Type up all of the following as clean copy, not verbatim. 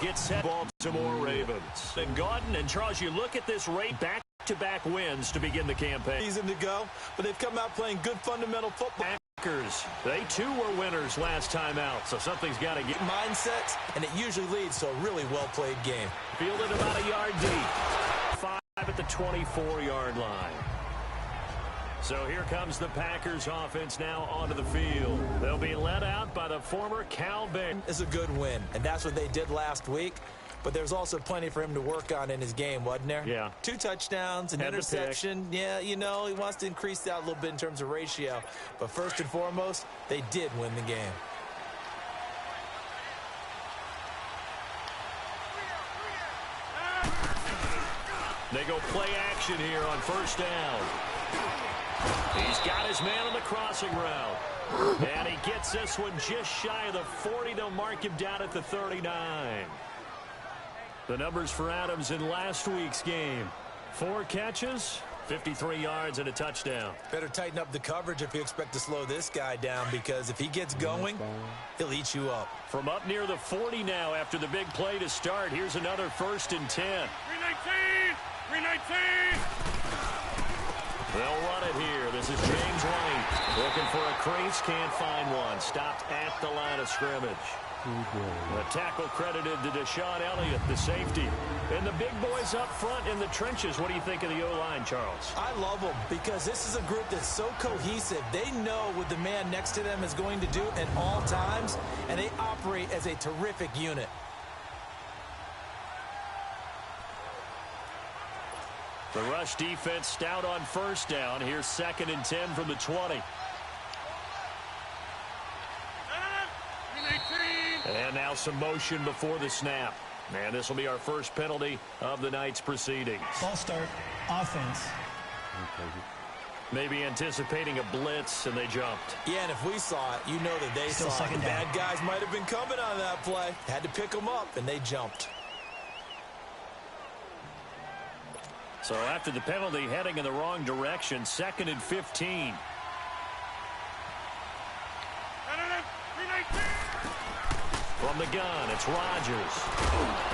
get set. Baltimore Ravens. And Gordon and Charles, you look at this rate back-to-back wins to begin the campaign. Season to go, but they've come out playing good fundamental football. Packers, they too were winners last time out, so something's got to get mindsets, and it usually leads to a really well-played game. Fielded about a yard deep. 5 at the 24-yard line. So here comes the Packers offense now onto the field. They'll be led out by the former Cal Bear. It's a good win, and that's what they did last week. But there's also plenty for him to work on in his game, wasn't there? Yeah. 2 touchdowns, an interception. Yeah, you know, he wants to increase that a little bit in terms of ratio. But first and foremost, they did win the game. They go play action here on first down. He's got his man on the crossing route. And he gets this one just shy of the 40. They'll mark him down at the 39. The numbers for Adams in last week's game. 4 catches, 53 yards, and a touchdown. Better tighten up the coverage if you expect to slow this guy down, because if he gets going, he'll eat you up. From up near the 40 now after the big play to start, here's another 1st and 10. 319! 319! They'll run it here. This is James White looking for a crease, can't find one. Stopped at the line of scrimmage. The tackle credited to Deshaun Elliott, the safety. And the big boys up front in the trenches. What do you think of the O-line, Charles? I love them because this is a group that's so cohesive. They know what the man next to them is going to do at all times, and they operate as a terrific unit. The rush defense stout on first down. Here's 2nd and 10 from the 20. And now some motion before the snap. And this will be our first penalty of the night's proceedings. Ball start, offense. Maybe anticipating a blitz, and they jumped. Yeah, and if we saw it, you know that they saw it. Bad guys might have been coming on that play. Had to pick them up, and they jumped. So after the penalty, heading in the wrong direction, 2nd and 15. From the gun, it's Rodgers.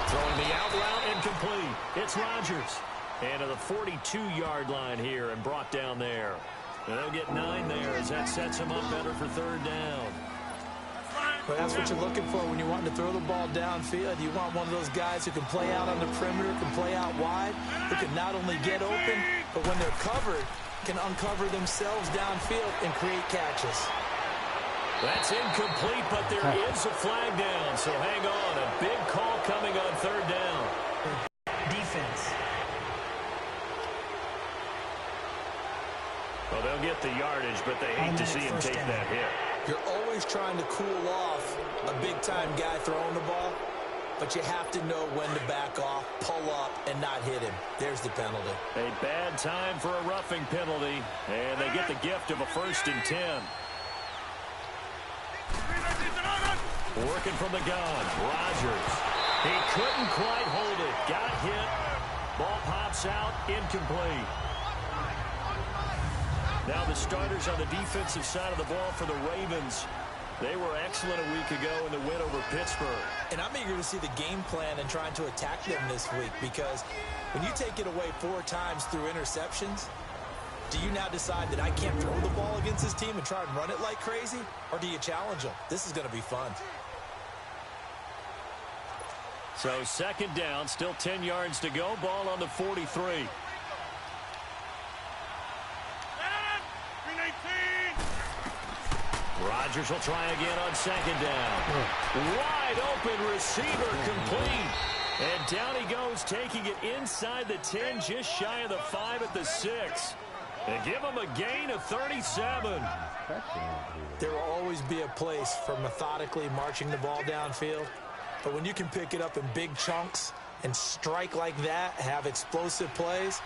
Throwing the out route, incomplete. It's Rodgers. And to the 42-yard line here and brought down there. And they'll get 9 there as that sets them up better for 3rd down. But that's what you're looking for when you want to throw the ball downfield. You want one of those guys who can play out on the perimeter, can play out wide, who can not only get open, but when they're covered, can uncover themselves downfield and create catches. That's incomplete, but there is a flag down, so hang on. A big call coming on 3rd down. Defense. Well, they'll get the yardage, but they hate to see him take that hit. You're always trying to cool off a big-time guy throwing the ball, but you have to know when to back off, pull up, and not hit him. There's the penalty. A bad time for a roughing penalty, and they get the gift of a 1st and 10. Working from the gun, Rodgers. He couldn't quite hold it. Got hit. Ball pops out, incomplete. Now the starters on the defensive side of the ball for the Ravens. They were excellent a week ago in the win over Pittsburgh. And I'm eager to see the game plan and trying to attack them this week, because when you take it away 4 times through interceptions, do you now decide that I can't throw the ball against this team and try and run it like crazy? Or do you challenge them? This is going to be fun. So 2nd down, still 10 yards to go. Ball on the 43. Rodgers will try again on 2nd down. Wide open receiver, complete. And down he goes, taking it inside the 10, just shy of the 5 at the 6. And give him a gain of 37. There will always be a place for methodically marching the ball downfield. But when you can pick it up in big chunks and strike like that, have explosive plays,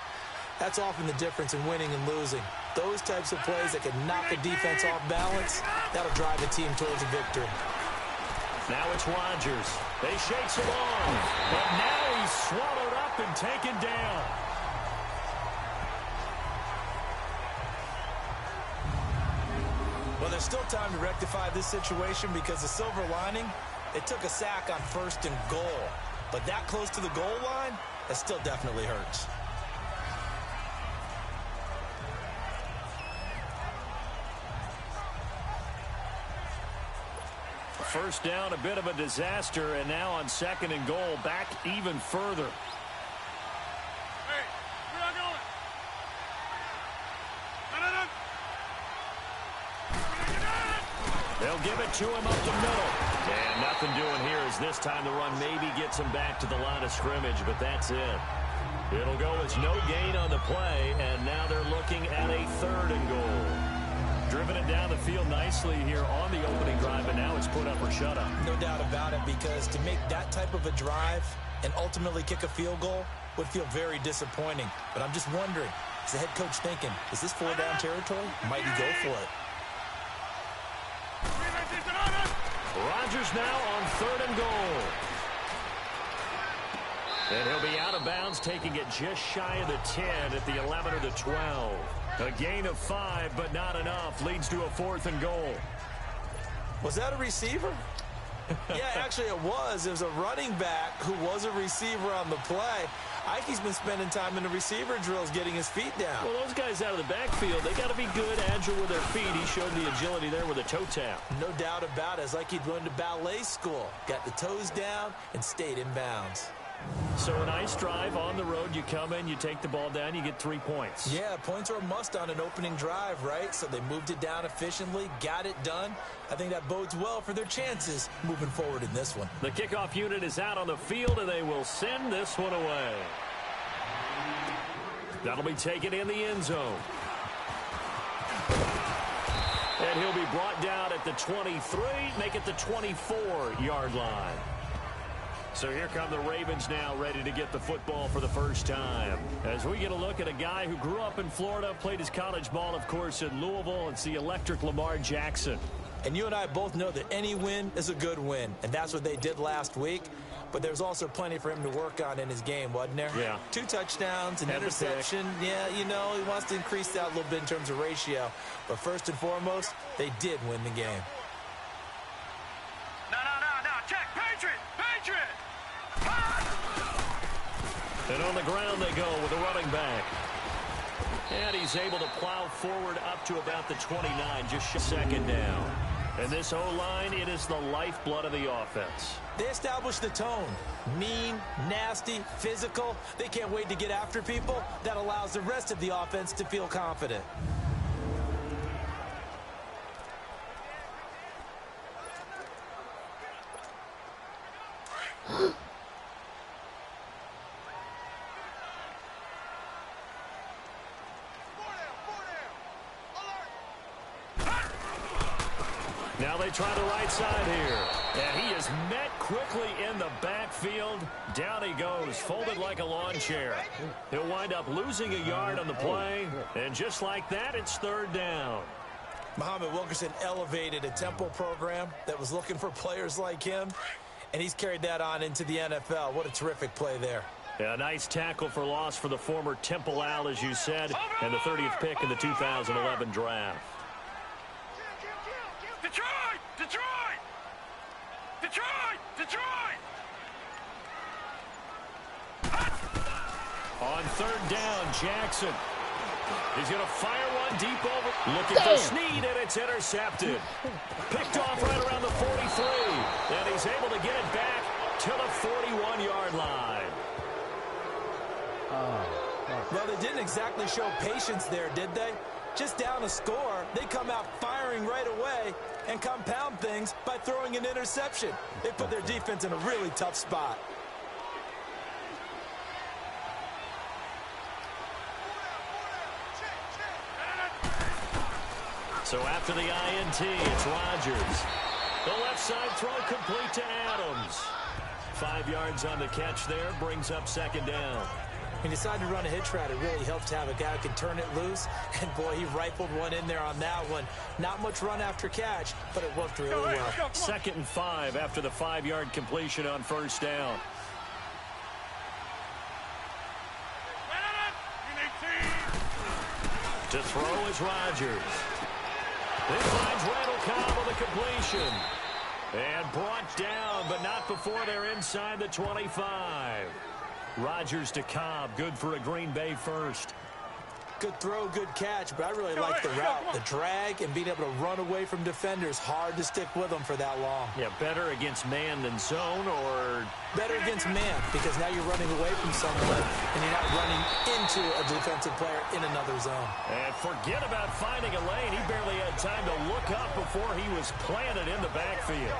that's often the difference in winning and losing. Those types of plays that can knock a defense off balance, that'll drive a team towards a victory. Now it's Rodgers. They shakes him on. But now he's swallowed up and taken down. Well, there's still time to rectify this situation, because the silver lining, it took a sack on 1st and goal. But that close to the goal line, that still definitely hurts. First down, a bit of a disaster, and now on 2nd and goal, back even further. Hey, we're not going. No. They'll give it to him up the middle. And nothing doing here as this time the run maybe gets him back to the line of scrimmage, but that's it. It'll go as no gain on the play, and now they're looking at a 3rd and goal. Driven it down the field nicely here on the opening drive, but now it's put up or shut up. No doubt about it, because to make that type of a drive and ultimately kick a field goal would feel very disappointing. But I'm just wondering, is the head coach thinking, is this 4-down territory? Might he go for it? Rodgers now on 3rd and goal. And he'll be out of bounds, taking it just shy of the 10 at the 11 or the 12. A gain of 5, but not enough. Leads to a 4th and goal. Was that a receiver? Yeah, actually it was. It was a running back who was a receiver on the play. Ikey's been spending time in the receiver drills getting his feet down. Well, those guys out of the backfield, they got to be good, agile with their feet. He showed the agility there with a toe tap. No doubt about it. It's like he'd run to ballet school. Got the toes down and stayed in bounds. So a nice drive on the road. You come in, you take the ball down, you get 3 points. Yeah, points are a must on an opening drive, right? So they moved it down efficiently, got it done. I think that bodes well for their chances moving forward in this one. The kickoff unit is out on the field, and they will send this one away. That'll be taken in the end zone. And he'll be brought down at the 23, make it the 24-yard line. So here come the Ravens now, ready to get the football for the first time. As we get a look at a guy who grew up in Florida, played his college ball, of course, in Louisville. It's the electric Lamar Jackson. And you and I both know that any win is a good win, and that's what they did last week. But there's also plenty for him to work on in his game, wasn't there? Yeah. 2 touchdowns, an interception. Yeah, you know, he wants to increase that a little bit in terms of ratio. But first and foremost, they did win the game. No. Check. Patriot. And on the ground they go with a running back. And he's able to plow forward up to about the 29, just 2nd down. And this O-line, it is the lifeblood of the offense. They established the tone. Mean, nasty, physical. They can't wait to get after people. That allows the rest of the offense to feel confident. Now they try the right side here. And he is met quickly in the backfield. Down he goes, folded like a lawn chair. He'll wind up losing a yard on the play. And just like that, it's 3rd down. Muhammad Wilkerson elevated a Temple program that was looking for players like him, and he's carried that on into the NFL. What a terrific play there. Yeah, a nice tackle for loss for the former Temple Owl, as you said, and the 30th pick in the 2011 draft. Detroit! On 3rd down, Jackson. He's going to fire one deep over. Looking for Snead, and it's intercepted. Picked off right around the 43. And he's able to get it back to the 41-yard line. Well, they didn't exactly show patience there, did they? Just down a score, they come out firing right away and compound things by throwing an interception. They put their defense in a really tough spot. So after the INT, it's Rodgers. The left side throw complete to Adams. 5 yards on the catch there, brings up 2nd down. He decided to run a hitch route. It really helped to have a guy who can turn it loose. And, boy, he rifled one in there on that one. Not much run after catch, but it worked really well. 2nd and 5 after the 5-yard completion on 1st down. To throw is Rodgers. He finds Randall Cobb on the completion. And brought down, but not before they're inside the 25. Rodgers to Cobb, good for a Green Bay first. Good throw, good catch, but I really like the route. The drag and being able to run away from defenders. Hard to stick with them for that long. Yeah, better against man than zone, or... Better against man, because now you're running away from someone, and you're not running into a defensive player in another zone. And forget about finding a lane. He barely had time to look up before he was planted in the backfield.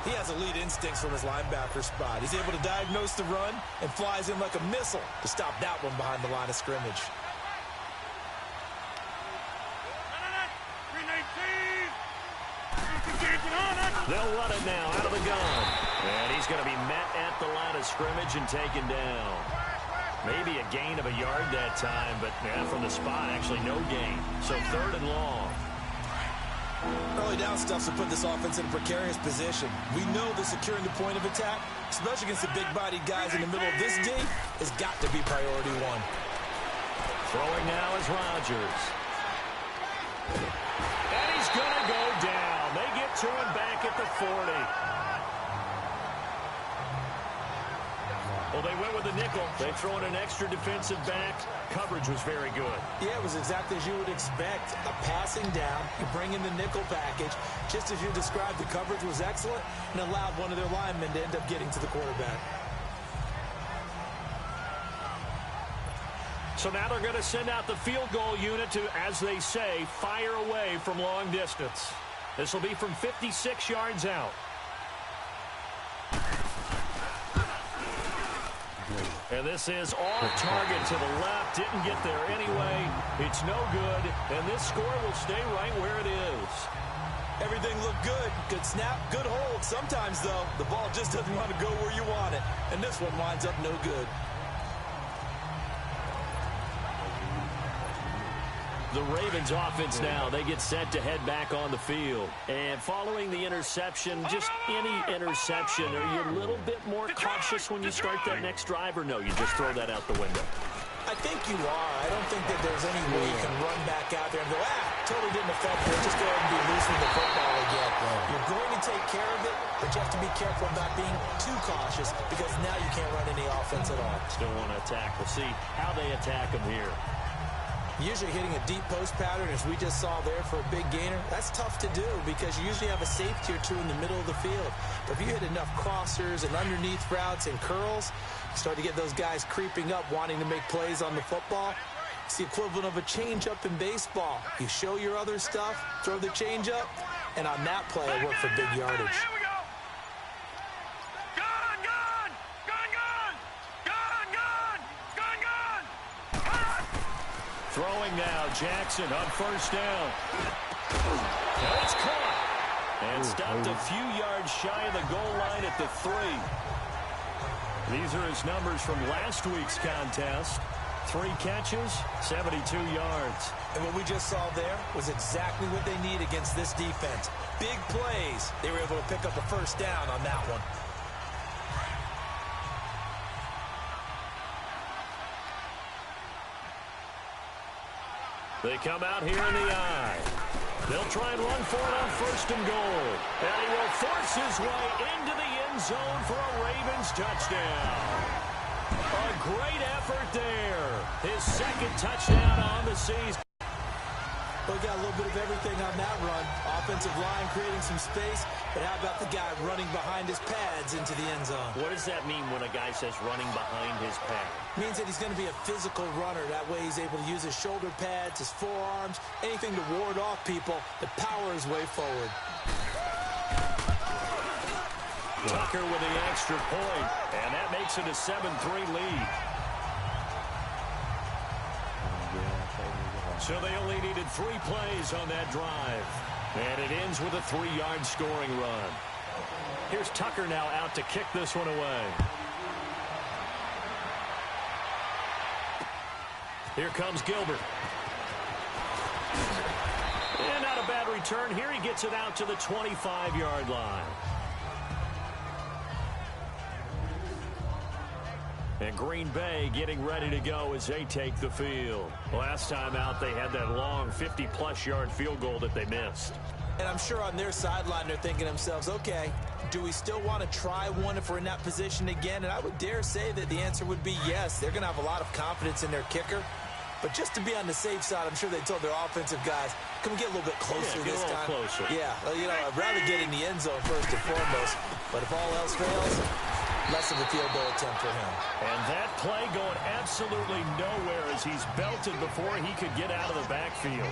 He has elite instincts from his linebacker spot. He's able to diagnose the run and flies in like a missile to stop that one behind the line of scrimmage. They'll run it now out of the gun. And he's going to be met at the line of scrimmage and taken down. Maybe a gain of a yard that time, but from the spot, actually no gain. So 3rd and long. Early down stuffs will put this offense in a precarious position. We know that securing the point of attack, especially against the big-bodied guys in the middle of this D, has got to be priority one. Throwing now is Rodgers. And he's going to go down. They get to him back at the 40. Well, they went with the nickel. They throw in an extra defensive back. Coverage was very good. Yeah, it was exactly as you would expect. A passing down, you bring in the nickel package. Just as you described, the coverage was excellent and allowed one of their linemen to end up getting to the quarterback. So now they're going to send out the field goal unit to, as they say, fire away from long distance. This will be from 56 yards out. And this is off target to the left. Didn't get there anyway. It's no good. And this score will stay right where it is. Everything looked good. Good snap, good hold. Sometimes, though, the ball just doesn't want to go where you want it. And this one winds up no good. The Ravens offense now, they get set to head back on the field. And following the interception, just any interception, are you a little bit more cautious when you start that next drive, or no, you just throw that out the window? I think you are. I don't think that there's any way you can run back out there and go, totally didn't affect me. Just go ahead and be loose with the football again. You're going to take care of it, but you have to be careful about being too cautious because now you can't run any offense at all. Still want to attack. We'll see how they attack them here. Usually hitting a deep post pattern, as we just saw there for a big gainer, that's tough to do because you usually have a safety or two in the middle of the field. But if you hit enough crossers and underneath routes and curls, you start to get those guys creeping up, wanting to make plays on the football. It's the equivalent of a changeup in baseball. You show your other stuff, throw the changeup, and on that play, it worked for big yardage. Throwing now, Jackson on first down. It's caught. And stopped a few yards shy of the goal line at the 3. These are his numbers from last week's contest. 3 catches, 72 yards. And what we just saw there was exactly what they need against this defense. Big plays. They were able to pick up a first down on that one. They come out here in the eye. They'll try and run for it on first and goal. And he will force his way into the end zone for a Ravens touchdown. A great effort there. His 2nd touchdown on the season. Well, we got a little bit of everything on that run. Offensive line creating some space, but how about the guy running behind his pads into the end zone? What does that mean when a guy says running behind his pad? Means that he's going to be a physical runner. That way he's able to use his shoulder pads, his forearms, anything to ward off people to power his way forward. Tucker with the extra point, and that makes it a 7-3 lead. So they only needed 3 plays on that drive. And it ends with a 3-yard scoring run. Here's Tucker now out to kick this one away. Here comes Gilbert. And not a bad return. Here he gets it out to the 25-yard line. And Green Bay getting ready to go as they take the field. Last time out, they had that long 50-plus yard field goal that they missed. And I'm sure on their sideline they're thinking to themselves, okay, do we still want to try one if we're in that position again? And I would dare say that the answer would be yes. They're going to have a lot of confidence in their kicker. But just to be on the safe side, I'm sure they told their offensive guys, can we get a little bit closer this time? Closer. Yeah, you know, I'd rather get in the end zone first and foremost. But if all else fails, less of a field goal attempt for him. And that play going absolutely nowhere as he's belted before he could get out of the backfield.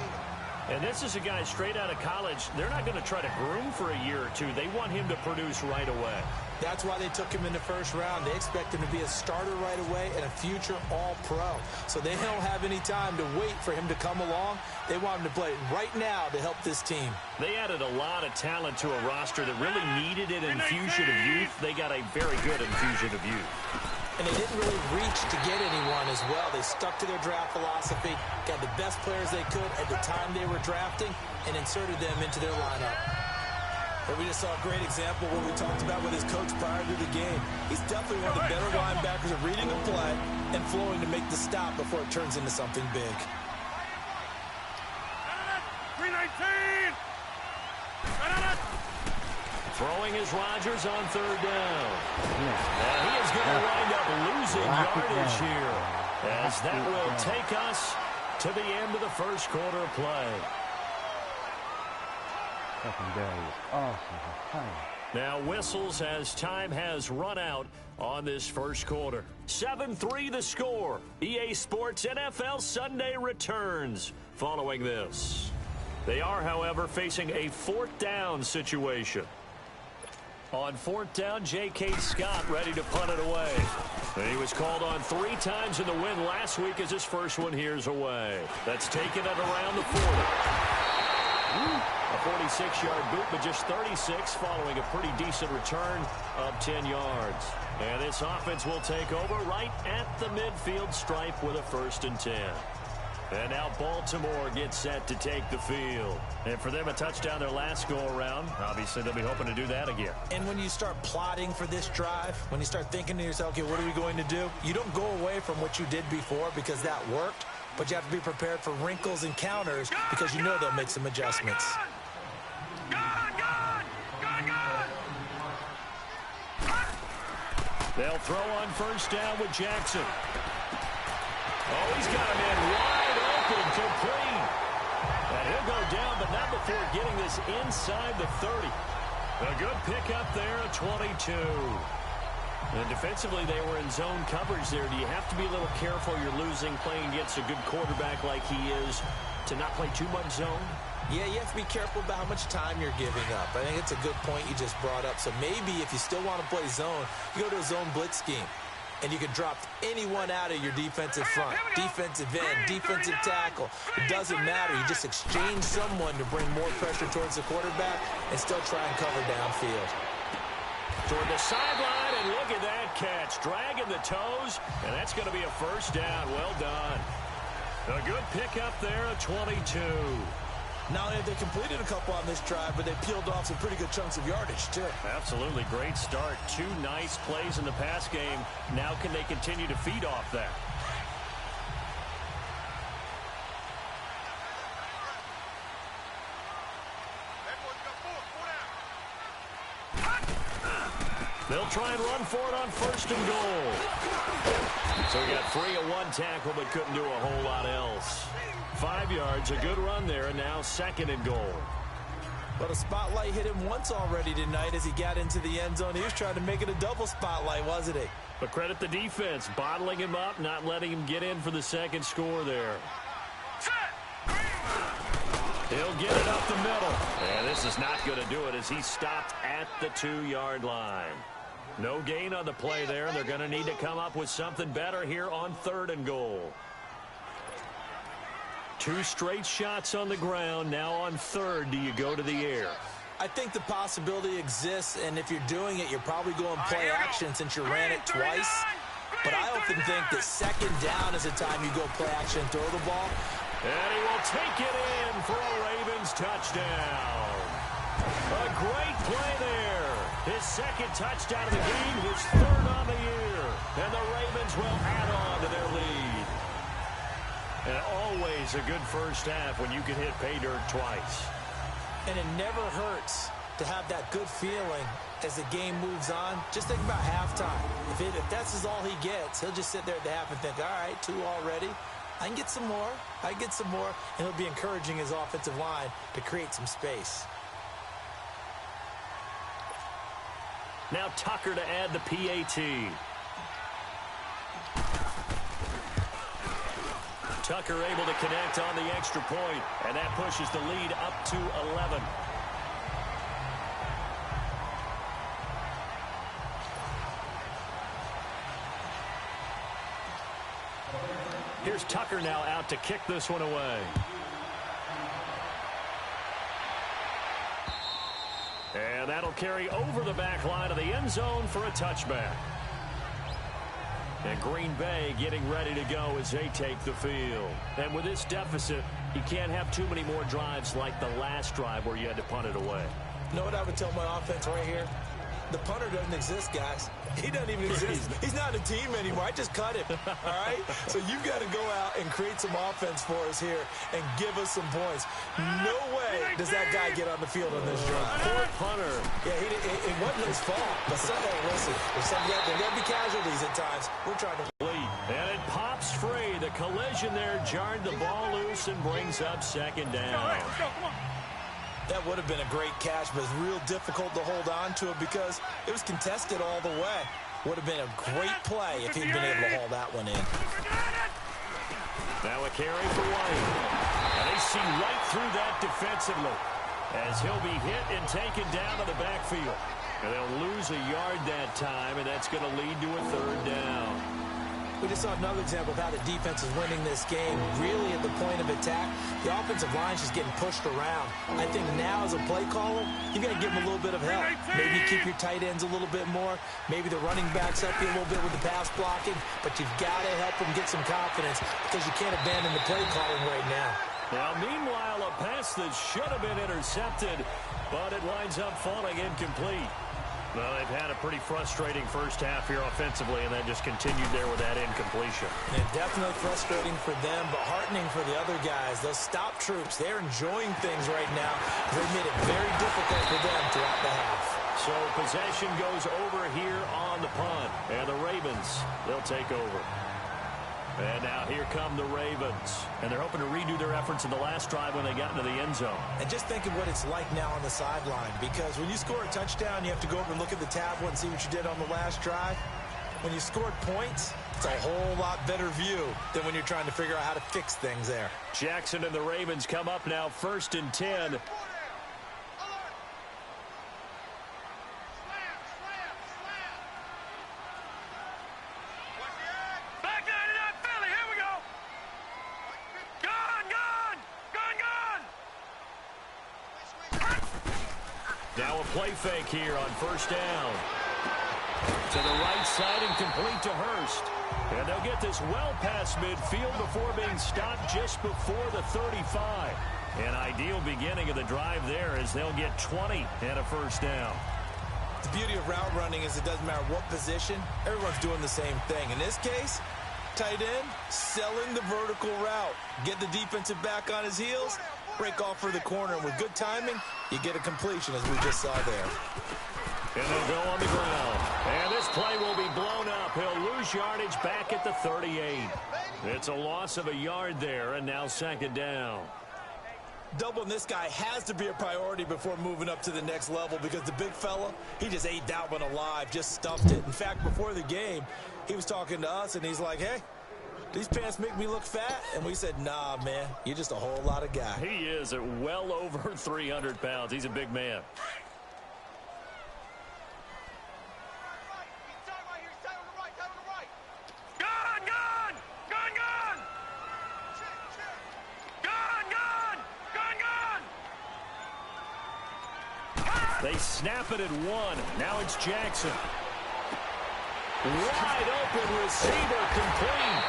And this is a guy straight out of college. They're not going to try to groom for a year or two. They want him to produce right away. That's why they took him in the first round. They expect him to be a starter right away and a future all-pro. So they don't have any time to wait for him to come along. They want him to play right now to help this team. They added a lot of talent to a roster that really needed an infusion of youth. They got a very good infusion of youth. And they didn't really reach to get anyone as well. They stuck to their draft philosophy, got the best players they could at the time they were drafting, and inserted them into their lineup. But we just saw a great example of what we talked about with his coach prior to the game. He's definitely one of the better linebackers at reading the play and flowing to make the stop before it turns into something big. 319! Throwing is Rodgers on third down. And he is going to wind up losing yardage here, as that will take us to the end of the first quarter of play. Now whistles as time has run out on this first quarter. 7-3 the score. EA Sports NFL Sunday returns following this. They are, however, facing a fourth down situation. On fourth down, J.K. Scott ready to punt it away. He was called on 3 times in the win last week as his first one here's away. That's taken at around the 40. A 46-yard boot, but just 36 following a pretty decent return of 10 yards. And this offense will take over right at the midfield stripe with a 1st and 10. And now Baltimore gets set to take the field. And for them, a touchdown their last go-around. Obviously, they'll be hoping to do that again. And when you start plotting for this drive, when you start thinking to yourself, okay, what are we going to do? You don't go away from what you did before because that worked, but you have to be prepared for wrinkles and counters because you know they'll make some adjustments. They'll throw on first down with Jackson. Oh, he's got a man wide open, complete. And he'll go down, but not before getting this inside the 30. A good pickup there at 22. And defensively, they were in zone coverage there. Do you have to be a little careful? You're losing, playing against a good quarterback like he is, to not play too much zone? Yeah, you have to be careful about how much time you're giving up. I think it's a good point you just brought up. So maybe if you still want to play zone, you go to a zone blitz scheme. And you can drop anyone out of your defensive front, defensive end, defensive tackle. It doesn't matter. You just exchange someone to bring more pressure towards the quarterback and still try and cover downfield. Toward the sideline, and look at that catch. Dragging the toes, and that's going to be a first down. Well done. A good pickup there at 22. Not only have they completed a couple on this drive, but they peeled off some pretty good chunks of yardage, too. Absolutely. Great start. 2 nice plays in the pass game. Now can they continue to feed off that? They'll try and run for it on 1st and goal. So he got free of 1 tackle, but couldn't do a whole lot else. 5 yards, a good run there, and now 2nd and goal. But a spotlight hit him once already tonight as he got into the end zone. He was trying to make it a double spotlight, wasn't he? But credit the defense, bottling him up, not letting him get in for the 2nd score there. He'll get it up the middle. And this is not going to do it as he stopped at the 2-yard line. No gain on the play there, and they're going to need to come up with something better here on 3rd and goal. 2 straight shots on the ground. Now on 3rd, do you go to the air? I think the possibility exists, and if you're doing it, you're probably going play action since you ran it twice. But I often think that 2nd down is the time you go play action and throw the ball. And he will take it in for a Ravens touchdown. A great play there. His 2nd touchdown of the game, his 3rd on the year. And the Ravens will add on to their lead. And always a good first half when you can hit pay dirt twice. And it never hurts to have that good feeling as the game moves on. Just think about halftime. If that's all he gets, he'll just sit there at the half and think, all right, 2 already. I can get some more. I can get some more. And he'll be encouraging his offensive line to create some space. Now Tucker to add the PAT. Tucker able to connect on the extra point, and that pushes the lead up to 11. Here's Tucker now out to kick this one away. And that'll carry over the back line of the end zone for a touchback. And Green Bay getting ready to go as they take the field. And with this deficit, you can't have too many more drives like the last drive where you had to punt it away. You know what I would tell my offense right here? The punter doesn't exist, guys. He doesn't even exist. He's not a team anymore. I just cut him, all right? So you've got to go out and create some offense for us here and give us some points. No way does that guy get on the field on this drive. Poor punter. Yeah, it wasn't his fault. But listen, there's going to be casualties at times. We're trying to lead. And it pops free. The collision there jarred the ball loose and brings up second down. That would have been a great catch, but it's real difficult to hold on to it because it was contested all the way. Would have been a great play if he'd been able to haul that one in. Now a carry for White. And they see right through that defensively as he'll be hit and taken down to the backfield. And they'll lose a yard that time, and that's going to lead to a third down. We just saw another example of how the defense is winning this game. Really at the point of attack, the offensive line is just getting pushed around. I think now as a play caller, you got to give them a little bit of help. Maybe keep your tight ends a little bit more. Maybe the running backs help you a little bit with the pass blocking. But you've got to help them get some confidence because you can't abandon the play calling right now. Now, meanwhile, a pass that should have been intercepted, but it winds up falling incomplete. Well, they've had a pretty frustrating first half here offensively, and then just continued there with that incompletion. And definitely frustrating for them, but heartening for the other guys. Those stop troops, they're enjoying things right now. They've made it very difficult for them throughout the half. So possession goes over here on the punt, and the Ravens, they'll take over. And now here come the Ravens. And they're hoping to redo their efforts in the last drive when they got into the end zone. And just think of what it's like now on the sideline. Because when you score a touchdown, you have to go over and look at the tablet and see what you did on the last drive. When you scored points, it's a whole lot better view than when you're trying to figure out how to fix things there. Jackson and the Ravens come up now 1st and 10. Now a play fake here on 1st down. To the right side and complete to Hurst. And they'll get this well past midfield before being stopped just before the 35. An ideal beginning of the drive there as they'll get 20 and a 1st down. The beauty of route running is it doesn't matter what position. Everyone's doing the same thing. In this case, tight end, selling the vertical route. Get the defensive back on his heels. Break off for the corner, and with good timing, you get a completion, as we just saw there. And they'll go on the ground. And this play will be blown up. He'll lose yardage back at the 38. It's a loss of a yard there, and now 2nd down. Doubling this guy has to be a priority before moving up to the next level because the big fella, he just ate that one alive, just stuffed it. In fact, before the game, he was talking to us, and he's like, hey, these pants make me look fat? And we said, nah, man, you're just a whole lot of guy. He is at well over 300 pounds. He's a big man. They snap it at 1. Now it's Jackson. Wide open receiver complete.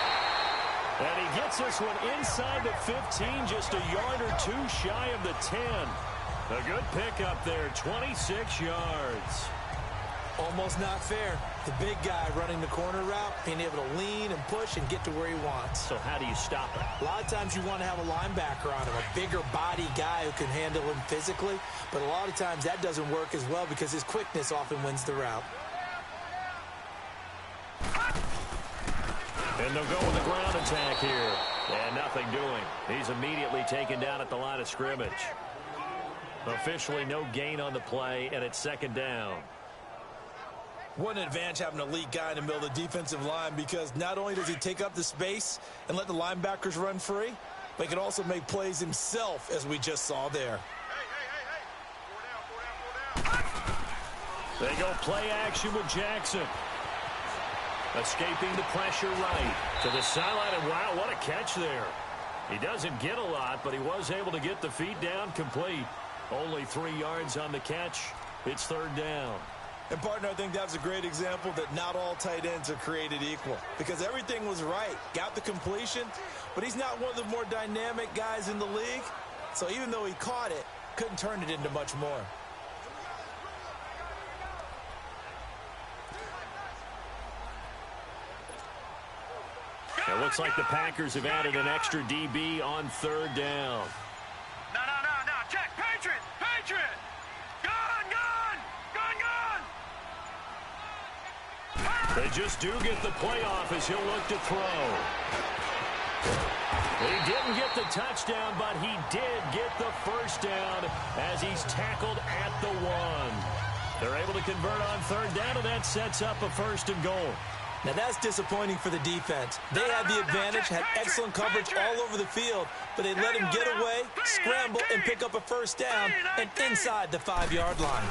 And he gets this one inside the 15, just a yard or 2 shy of the 10. A good pickup there, 26 yards. Almost not fair. The big guy running the corner route, being able to lean and push and get to where he wants. So how do you stop it? A lot of times you want to have a linebacker on him, a bigger body guy who can handle him physically, but a lot of times that doesn't work as well because his quickness often wins the route. And they'll go with the ground attack here. And nothing doing. He's immediately taken down at the line of scrimmage. Officially no gain on the play, and it's second down. What an advantage having an elite guy in the middle of the defensive line, because not only does he take up the space and let the linebackers run free, but he can also make plays himself, as we just saw there. They go play action with Jackson. Escaping the pressure right to the sideline, and wow, what a catch there. He doesn't get a lot, but he was able to get the feet down complete. Only 3 yards on the catch. It's third down. And, partner, I think that's a great example that not all tight ends are created equal, because everything was right. Got the completion, but he's not one of the more dynamic guys in the league. So even though he caught it, couldn't turn it into much more. It looks like the Packers have added an extra DB on third down. No. Check. Patriot. Gone. They just do get the playoff as he'll look to throw. He didn't get the touchdown, but he did get the first down as he's tackled at the 1. They're able to convert on third down, and that sets up a first and goal. Now, that's disappointing for the defense. They had the advantage, had excellent coverage all over the field, but they let him get away, scramble, and pick up a first down and inside the 5-yard line.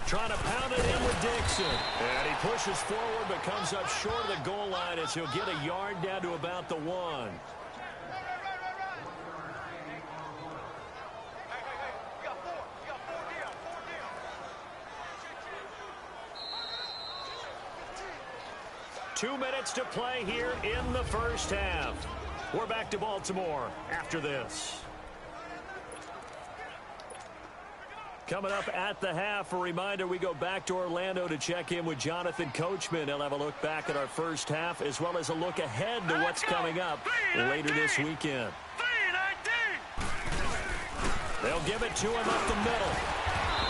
Trying to pound it in with Dixon. And he pushes forward but comes up short of the goal line as he'll get a yard down to about the 1. 2 minutes to play here in the first half. We're back to Baltimore after this. Coming up at the half, a reminder, we go back to Orlando to check in with Jonathan Coachman. He'll have a look back at our first half as well as a look ahead to what's coming up later this weekend. They'll give it to him up the middle.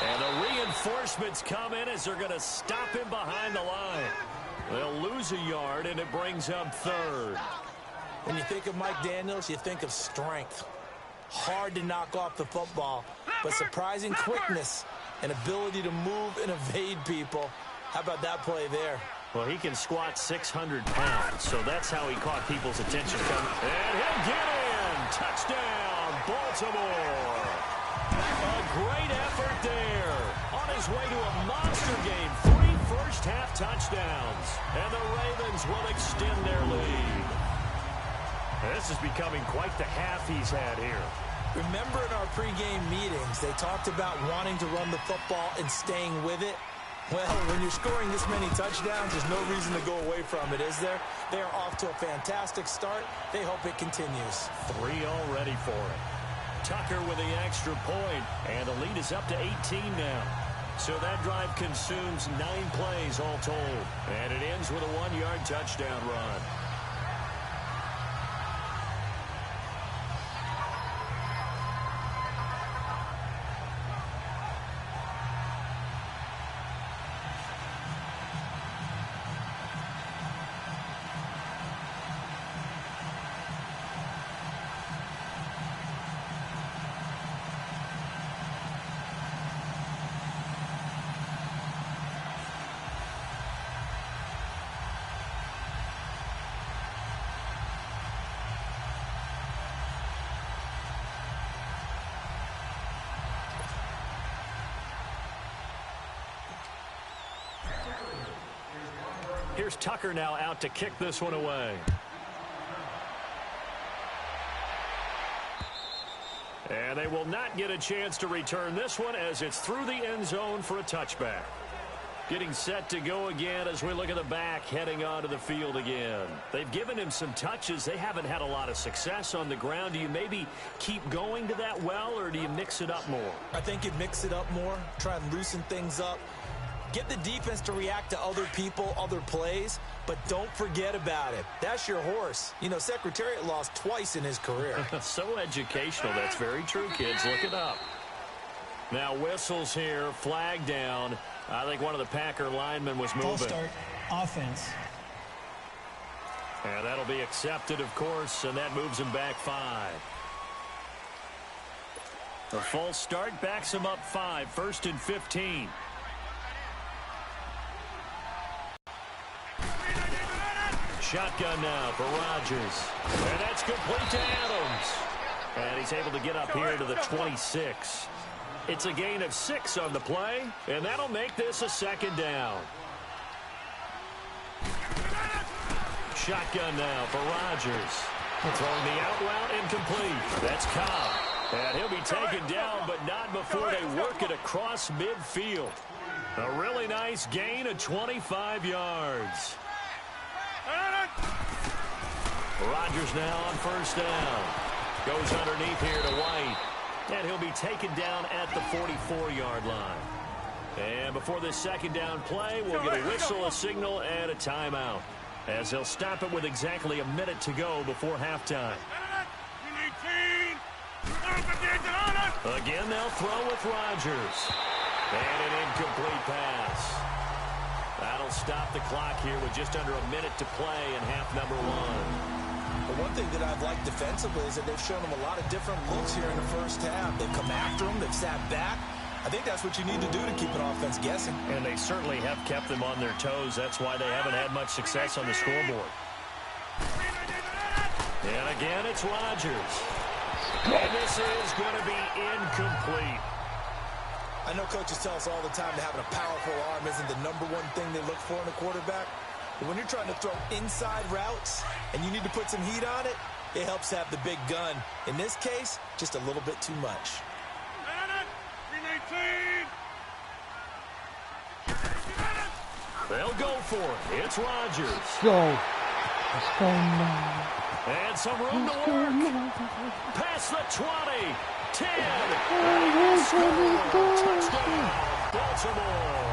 And the reinforcements come in as they're going to stop him behind the line. They'll lose a yard, and it brings up third. When you think of Mike Daniels, you think of strength. Hard to knock off the football, but surprising quickness and ability to move and evade people. How about that play there? Well, he can squat 600 pounds, so that's how he caught people's attention. And he'll get in. Touchdown, Baltimore. A great effort there. On his way to a monster game. 3 first-half touchdowns. And the Ravens will extend their lead. This is becoming quite the half he's had here. Remember in our pregame meetings, they talked about wanting to run the football and staying with it? Well, when you're scoring this many touchdowns, there's no reason to go away from it, is there? They are off to a fantastic start. They hope it continues. 3 already for it. Tucker with the extra point, and the lead is up to 18 now. So that drive consumes 9 plays all told, and it ends with a 1-yard touchdown run. Here's Tucker now out to kick this one away. And they will not get a chance to return this one as it's through the end zone for a touchback. Getting set to go again as we look at the back heading onto the field again. They've given him some touches. They haven't had a lot of success on the ground. Do you maybe keep going to that well, or do you mix it up more? I think you mix it up more, try and loosen things up. Get the defense to react to other people, other plays, but don't forget about it. That's your horse. You know, Secretariat lost twice in his career. So educational. That's very true, kids. Look it up. Now whistles here, flag down. I think one of the Packer linemen was moving. False start, offense. And that'll be accepted, of course, and that moves him back 5. A false start backs him up 5, 1st and 15. Shotgun now for Rodgers. And that's complete to Adams. And he's able to get up here to the 26. It's a gain of 6 on the play, and that'll make this a 2nd down. Shotgun now for Rodgers. Throwing the out route incomplete. That's Cobb. And he'll be taken down, but not before they work it across midfield. A really nice gain of 25 yards. Rodgers now on 1st down. Goes underneath here to White. And he'll be taken down at the 44-yard line. And before this 2nd down play, we'll get a whistle, a signal, and a timeout, as he'll stop it with exactly a minute to go before halftime. Again, they'll throw with Rodgers. And an incomplete pass. That'll stop the clock here with just under a minute to play in half number 1. But one thing that I've liked defensively is that they've shown them a lot of different looks here in the first half. They've come after them. They've sat back. I think that's what you need to do to keep an offense guessing. And they certainly have kept them on their toes. That's why they haven't had much success on the scoreboard. And again, it's Rodgers. And this is going to be incomplete. I know coaches tell us all the time that having a powerful arm isn't the #1 thing they look for in a quarterback. But when you're trying to throw inside routes and you need to put some heat on it, it helps have the big gun. In this case, just a little bit too much. They'll go for it. It's Rodgers. Let's go. Let's go now. And some room to work. Past the 20. 10. Touchdown, Baltimore.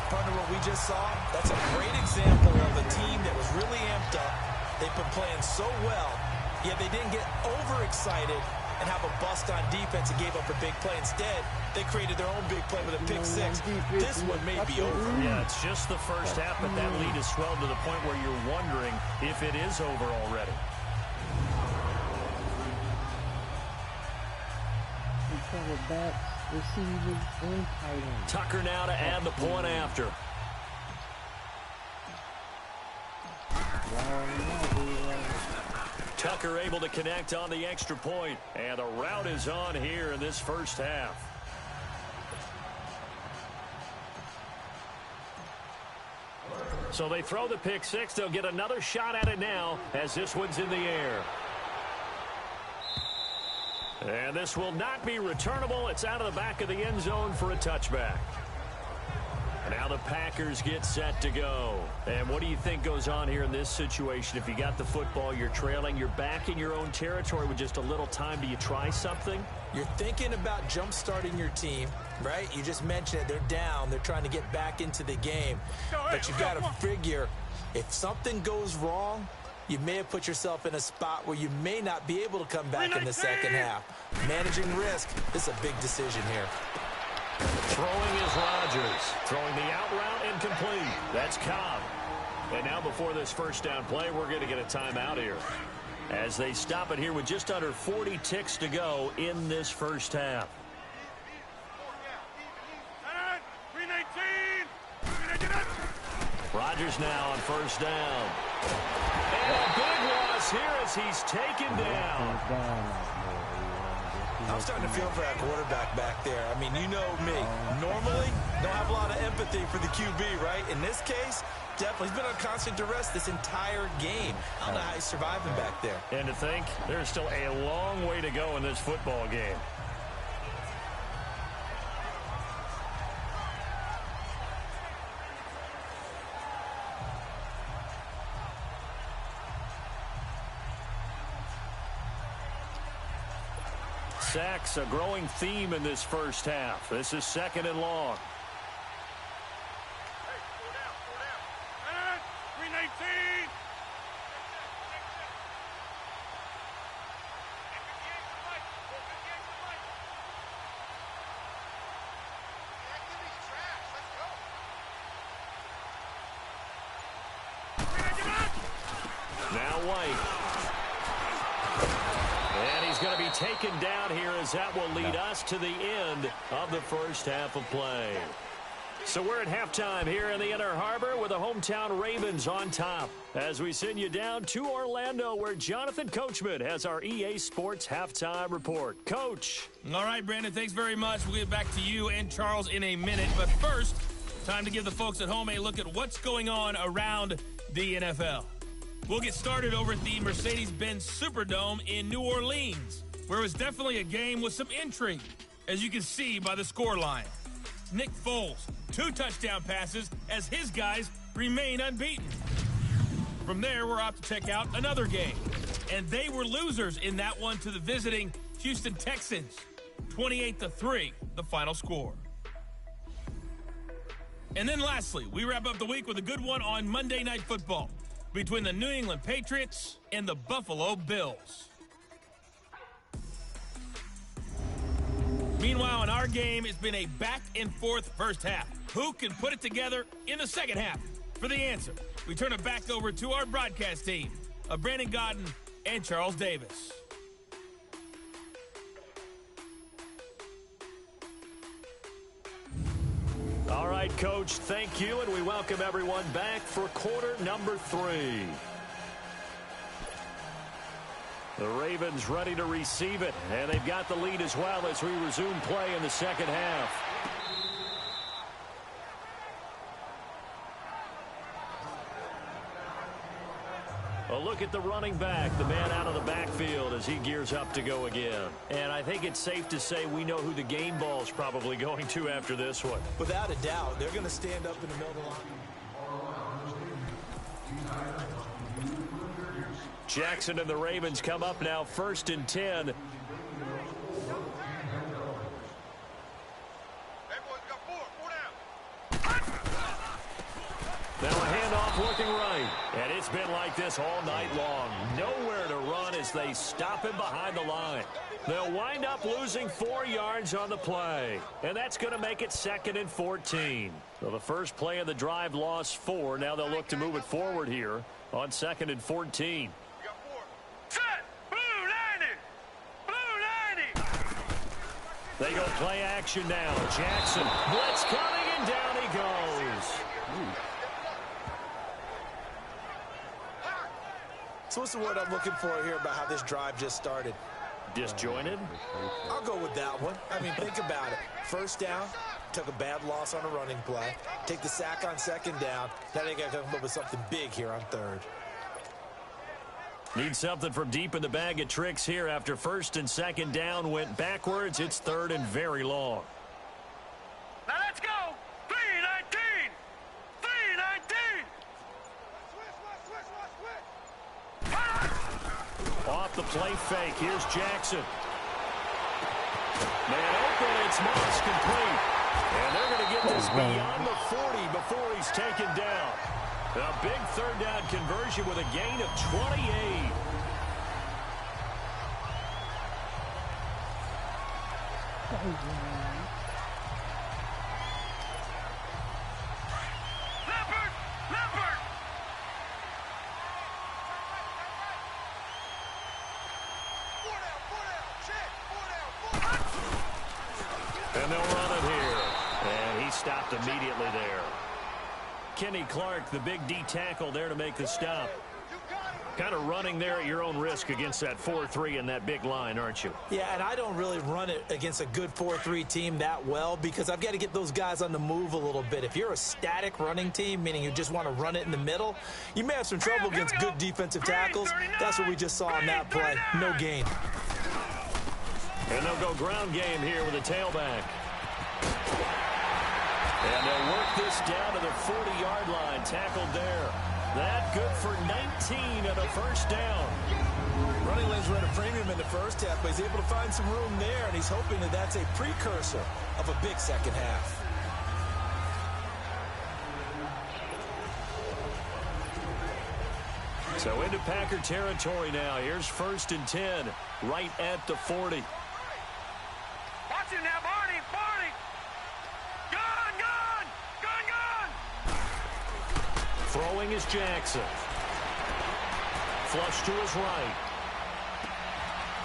Partner, what we just saw, that's a great example of a team that was really amped up. They've been playing so well, yet they didn't get overexcited and have a bust on defense and gave up a big play. Instead, they created their own big play with a pick 6. This one may be over. Yeah, it's just the first half, but that lead has swelled to the point where you're wondering if it is over already. Tucker now to add the point after. Tucker able to connect on the extra point, and the route is on here in this first half. So they throw the pick 6. They'll get another shot at it now as this one's in the air. And this will not be returnable. It's out of the back of the end zone for a touchback. Now the Packers get set to go. And what do you think goes on here in this situation? If you got the football, you're trailing, you're back in your own territory with just a little time. Do you try something? You're thinking about jump-starting your team, right? You just mentioned it. They're down. They're trying to get back into the game. But you've got to figure, if something goes wrong, you may have put yourself in a spot where you may not be able to come back in the second half. Managing risk is a big decision here. Throwing is Rodgers. Throwing the out route incomplete. That's Cobb. And now before this first down play, we're going to get a timeout here, as they stop it here with just under 40 ticks to go in this first half. Rodgers now on first down. And a big loss here as he's taken down. I'm starting to feel for that quarterback back there. I mean, you know me. Normally, don't have a lot of empathy for the QB, right? In this case, definitely. He's been on constant duress this entire game. I don't know how he's surviving back there. And to think, there's still a long way to go in this football game. Sacks, a growing theme in this first half. This is 2nd and long. Hey, pull down, pull down. And 319. Now White. And he's going to be taken down here as that will lead us to the end of the first half of play. So we're at halftime here in the Inner Harbor with the hometown Ravens on top as we send you down to Orlando where Jonathan Coachman has our EA Sports halftime report. Coach. All right, Brandon, thanks very much. We'll get back to you and Charles in a minute. But first, time to give the folks at home a look at what's going on around the NFL. We'll get started over at the Mercedes-Benz Superdome in New Orleans, where it was definitely a game with some intrigue, as you can see by the scoreline. Nick Foles, 2 touchdown passes as his guys remain unbeaten. From there, we're off to check out another game, and they were losers in that one to the visiting Houston Texans. 28-3, the final score. And then lastly, we wrap up the week with a good one on Monday Night Football between the New England Patriots and the Buffalo Bills. Meanwhile, in our game, it's been a back-and-forth first half. Who can put it together in the second half? For the answer, we turn it back over to our broadcast team of Brandon Godden and Charles Davis. All right, Coach, thank you, and we welcome everyone back for quarter number 3. The Ravens ready to receive it, and they've got the lead as well as we resume play in the second half. A look at the running back, the man out of the backfield as he gears up to go again. And I think it's safe to say we know who the game ball is probably going to after this one. Without a doubt, they're going to stand up in the middle of the line. Jackson and the Ravens come up now 1st and 10. Hey, boys, got 4 down. Now a handoff looking right. And it's been like this all night long. Nowhere to run as they stop him behind the line. They'll wind up losing 4 yards on the play. And that's going to make it 2nd and 14. So the first play of the drive lost 4. Now they'll look to move it forward here on 2nd and 14. We got 4. Set! Blue 90! Blue 90! They go play action now. Jackson, blitz coming, and down he goes. So what's the word I'm looking for here about how this drive just started? Disjointed? I'll go with that one. I mean, think about it. First down, took a bad loss on a running play. Take the sack on 2nd down. Now they got to come up with something big here on 3rd. Need something from deep in the bag of tricks here after 1st and 2nd down went backwards. It's 3rd and very long. Now let's go! 319! 319! Off the play fake. Here's Jackson. Man open. It's Moss complete. And they're going to get this beyond the 40 before he's taken down. A big 3rd down conversion with a gain of 28. Leopard! And they'll run it here. And he stopped immediately there. Kenny Clark, the big D tackle there to make the stop. Kind of running there at your own risk against that 4-3 and that big line, aren't you? Yeah, and I don't really run it against a good 4-3 team that well because I've got to get those guys on the move a little bit. If you're a static running team, meaning you just want to run it in the middle, you may have some trouble against good defensive tackles. That's what we just saw on that play. No gain. And they'll go ground game here with a tailback. And they'll work this down to the 40-yard line, tackled there. That good for 19 and a first down. Running lanes were at a premium in the first half, but he's able to find some room there, and he's hoping that that's a precursor of a big second half. So into Packer territory now. Here's 1st and 10, right at the 40. Watch him now, Barney, Barney! Gun, gun! Gun, gun! Throwing is Jackson. Flush to his right.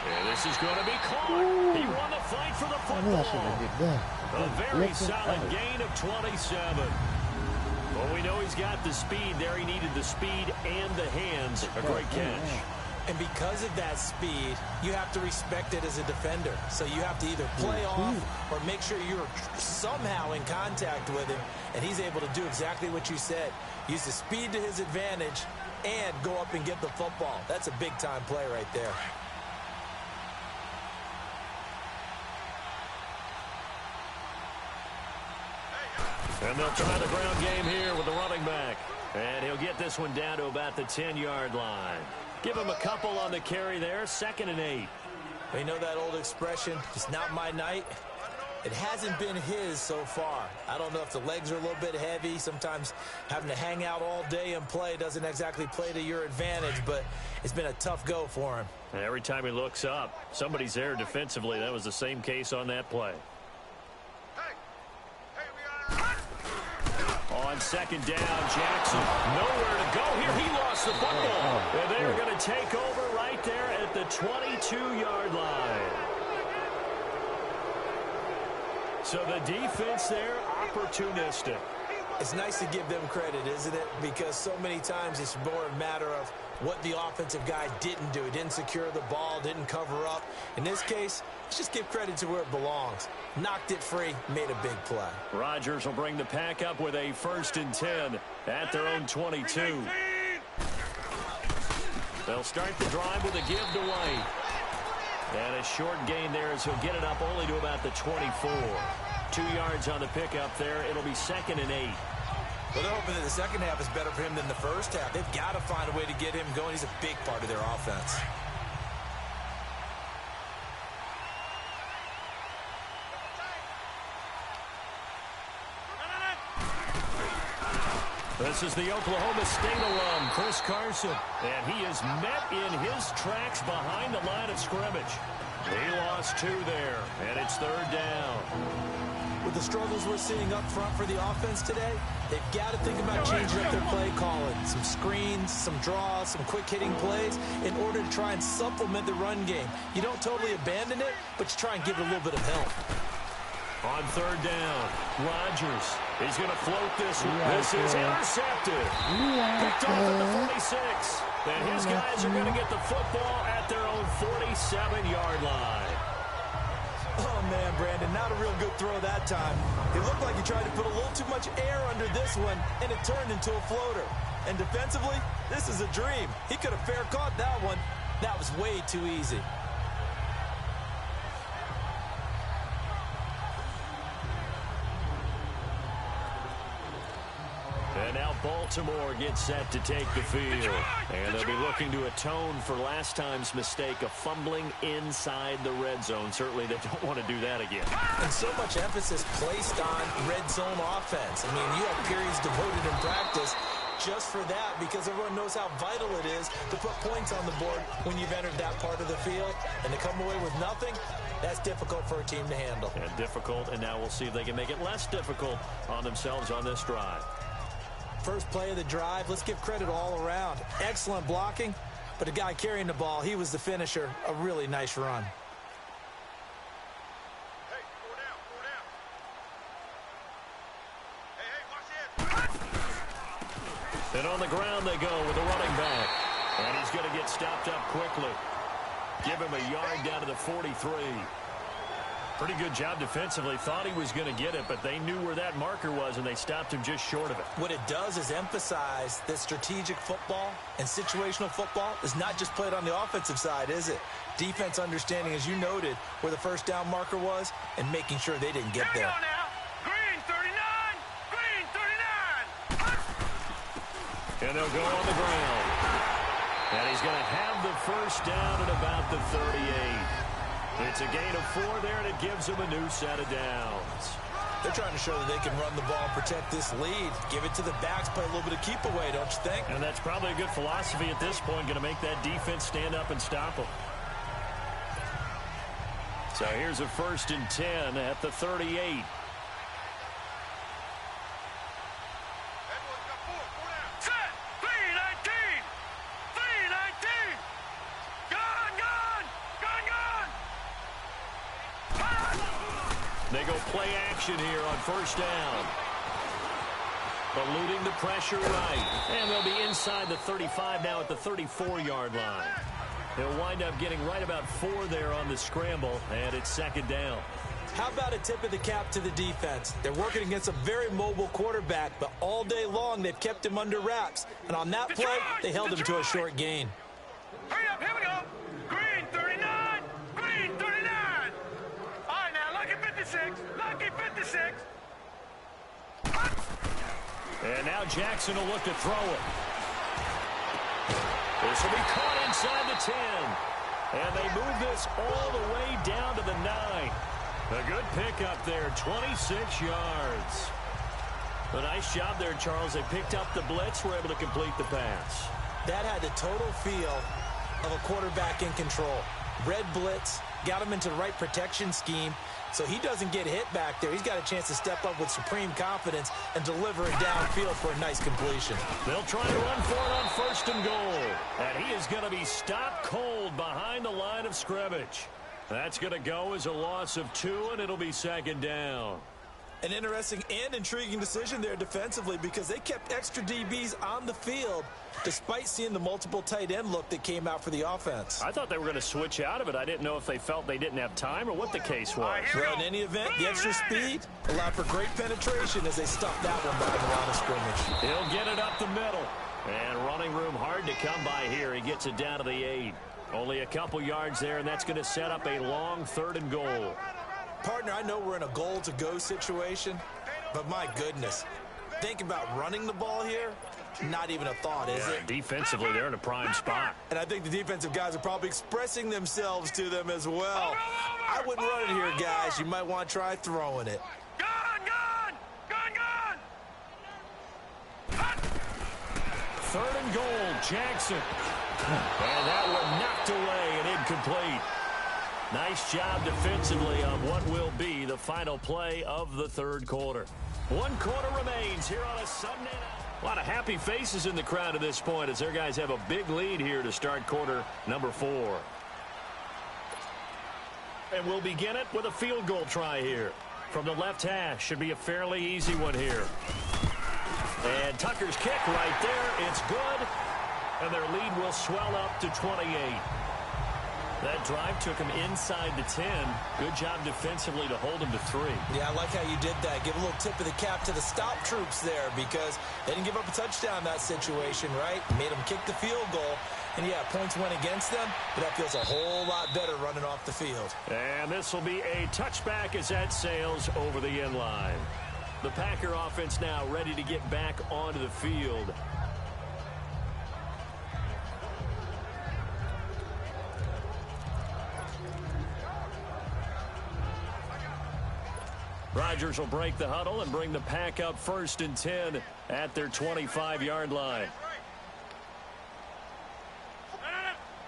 And this is going to be caught. He won the fight for the football. A very solid gain of 27. Well, we know he's got the speed there. He needed the speed and the hands. A great catch. And because of that speed, you have to respect it as a defender. So you have to either play off or make sure you're somehow in contact with him. And he's able to do exactly what you said. Use the speed to his advantage and go up and get the football. That's a big-time play right there. And they'll try the ground game here with the running back. And he'll get this one down to about the 10-yard line. Give him a couple on the carry there. 2nd and 8. You know that old expression, it's not my night? It hasn't been his so far. I don't know if the legs are a little bit heavy. Sometimes having to hang out all day and play doesn't exactly play to your advantage, but it's been a tough go for him. And every time he looks up, somebody's there defensively. That was the same case on that play. On 2nd down, Jackson nowhere to go here. He lost the football. And they're going to take over right there at the 22-yard line. So the defense there, opportunistic. It's nice to give them credit, isn't it? Because so many times it's more a matter of what the offensive guy didn't do. He didn't secure the ball, didn't cover up. In this case, let's just give credit to where it belongs. Knocked it free, made a big play. Rodgers will bring the pack up with a 1st and 10 at their own 22. They'll start the drive with a give to White. And a short gain there as he'll get it up only to about the 24. 2 yards on the pickup there. It'll be 2nd and 8. Well, they're hoping that the second half is better for him than the first half. They've got to find a way to get him going. He's a big part of their offense. This is the Oklahoma State alum, Chris Carson. And he is met in his tracks behind the line of scrimmage. He lost 2 there, and it's 3rd down. With the struggles we're seeing up front for the offense today, they've got to think about changing up their play calling. Some screens, some draws, some quick-hitting plays in order to try and supplement the run game. You don't totally abandon it, but you try and give it a little bit of help. On 3rd down, Rodgers. He's going to float this one. This is intercepted. Picked off at the 46. And his guys are going to get the football at their own 47-yard line. Oh, man, Brandon, not a real good throw that time. It looked like he tried to put a little too much air under this one, and it turned into a floater. And defensively, this is a dream. He could have fair caught that one. That was way too easy. And now Baltimore gets set to take the field. And they'll be looking to atone for last time's mistake of fumbling inside the red zone. Certainly they don't want to do that again. And so much emphasis placed on red zone offense. I mean, you have periods devoted in practice just for that because everyone knows how vital it is to put points on the board when you've entered that part of the field. And to come away with nothing, that's difficult for a team to handle. And difficult, and now we'll see if they can make it less difficult on themselves on this drive. First play of the drive, let's give credit all around. Excellent blocking, but the guy carrying the ball, he was the finisher. A really nice run. Hey, 4 down, 4 down. Hey, watch this. And on the ground they go with the running back. And he's going to get stopped up quickly. Give him a yard down to the 43. Pretty good job defensively. Thought he was going to get it, but they knew where that marker was, and they stopped him just short of it. What it does is emphasize that strategic football and situational football is not just played on the offensive side, is it? Defense understanding, as you noted, where the first down marker was and making sure they didn't get there. Green 39! Green 39! And they'll go on the ground. And he's going to have the first down at about the 38. It's a gain of 4 there, and it gives him a new set of downs. They're trying to show that they can run the ball and protect this lead. Give it to the backs, play a little bit of keep away, don't you think? And that's probably a good philosophy at this point, going to make that defense stand up and stop them. So here's a 1st and 10 at the 38. They go play action here on 1st down. Eluding the pressure right. And they'll be inside the 35 now at the 34-yard line. They'll wind up getting right about 4 there on the scramble, and it's 2nd down. How about a tip of the cap to the defense? They're working against a very mobile quarterback, but all day long they've kept him under wraps. And on that play, they held him to a short gain. Hurry up, here we go. Green 39, green 39. All right, now, lucky 56, lucky 56. And now Jackson will look to throw it. This will be caught inside the 10. And they move this all the way down to the 9. A good pickup there, 26 yards. A nice job there, Charles. They picked up the blitz, were able to complete the pass. That had the total feel of a quarterback in control. Red blitz, got him into the right protection scheme, so he doesn't get hit back there. He's got a chance to step up with supreme confidence and deliver it downfield for a nice completion. They'll try to run for it on 1st and goal. And he is going to be stopped cold behind the line of scrimmage. That's going to go as a loss of 2, and it'll be 2nd down. An interesting and intriguing decision there defensively because they kept extra DBs on the field despite seeing the multiple tight end look that came out for the offense. I thought they were going to switch out of it. I didn't know if they felt they didn't have time or what the case was. Well, in any event, the extra speed allowed for great penetration as they stuffed that one behind the line of scrimmage. He'll get it up the middle. And running room hard to come by here. He gets it down to the 8. Only a couple yards there, and that's going to set up a long 3rd and goal. Partner, I know we're in a goal-to-go situation, but my goodness, think about running the ball here. Not even a thought, is it? Defensively, they're in a prime spot. And I think the defensive guys are probably expressing themselves to them as well. I wouldn't run it here, guys. You might want to try throwing it. Gone! 3rd and goal, Jackson. And that one knocked away and incomplete. Nice job defensively on what will be the final play of the 3rd quarter. 1 quarter remains here on a Sunday night. A lot of happy faces in the crowd at this point as their guys have a big lead here to start quarter number 4. And we'll begin it with a field goal try here. From the left hash, should be a fairly easy one here. And Tucker's kick right there, it's good. And their lead will swell up to 28. That drive took him inside the 10. Good job defensively to hold him to 3. Yeah, I like how you did that. Give a little tip of the cap to the stop troops there because they didn't give up a touchdown in that situation, right? Made them kick the field goal. And, yeah, points went against them, but that feels a whole lot better running off the field. And this will be a touchback as that sails over the end line. The Packer offense now ready to get back onto the field. Rodgers will break the huddle and bring the Pack up 1st and 10 at their 25-yard line.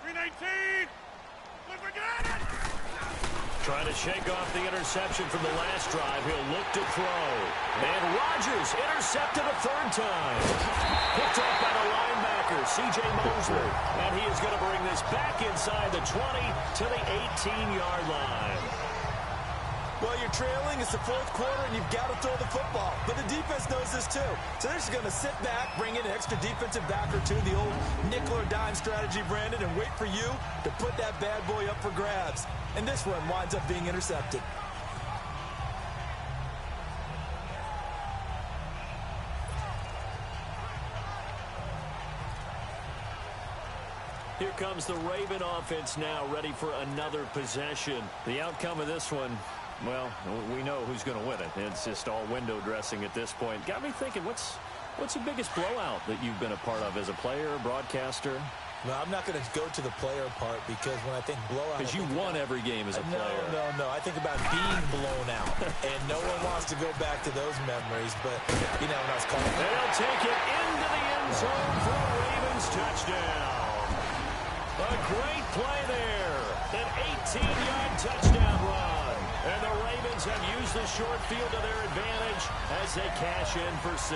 319. Look, we're getting it. Trying to shake off the interception from the last drive. He'll look to throw. And Rodgers intercepted a 3rd time. Picked up by the linebacker, C.J. Mosley. And he is going to bring this back inside the 20 to the 18-yard line. Well, you're trailing. It's the 4th quarter, and you've got to throw the football. But the defense knows this, too. So they're just going to sit back, bring in an extra defensive back or two, the old nickel or dime strategy, Brandon, and wait for you to put that bad boy up for grabs. And this one winds up being intercepted. Here comes the Raven offense now, ready for another possession. The outcome of this one, well, we know who's going to win it. It's just all window dressing at this point. Got me thinking, what's What's the biggest blowout that you've been a part of as a player, broadcaster? No, I'm not going to go to the player part because when I think blowout... Because you won every game as a player. No. I think about being blown out. And no one wants to go back to those memories. But, you know, when I was calling... They'll take it into the end zone for a Ravens touchdown. A great play there. An 18-yard touchdown run. And the Ravens have used the short field to their advantage as they cash in for 6.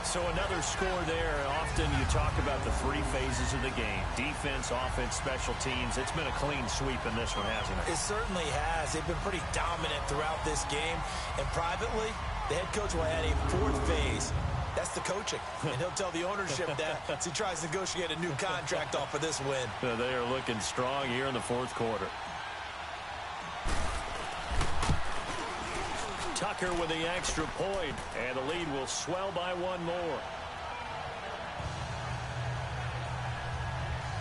So another score there. Often you talk about the 3 phases of the game. Defense, offense, special teams. It's been a clean sweep in this one, hasn't it? It certainly has. They've been pretty dominant throughout this game. And privately, the head coach will add a 4th phase. That's the coaching. And he'll tell the ownership that as he tries to negotiate a new contract off of this win. They are looking strong here in the 4th quarter. Tucker with the extra point, and the lead will swell by 1 more.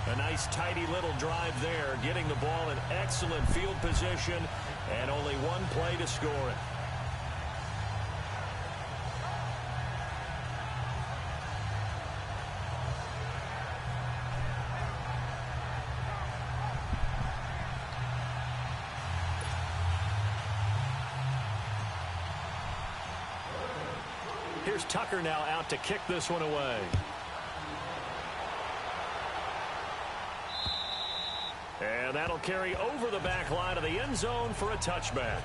A nice, tidy little drive there, getting the ball in excellent field position, and only 1 play to score it. Here's Tucker now out to kick this one away. And that'll carry over the back line of the end zone for a touchback.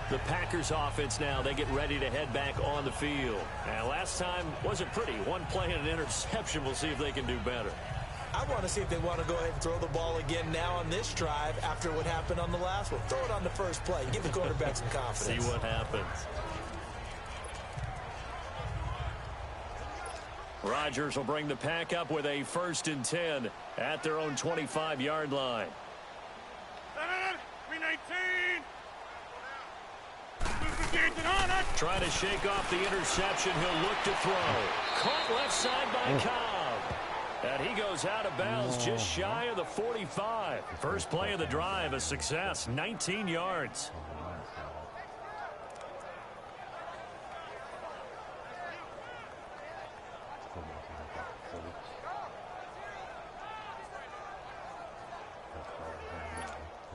The Packers offense now, they get ready to head back on the field. And last time wasn't pretty. 1 play and an interception. We'll see if they can do better. I want to see if they want to go ahead and throw the ball again now on this drive after what happened on the last one. Throw it on the first play. Give the quarterback some confidence. See what happens. Rodgers will bring the Pack up with a 1st and 10 at their own 25-yard line. 319. Trying to shake off the interception. He'll look to throw. Caught left side by Cobb. And he goes out of bounds just shy of the 45. First play of the drive, a success, 19 yards.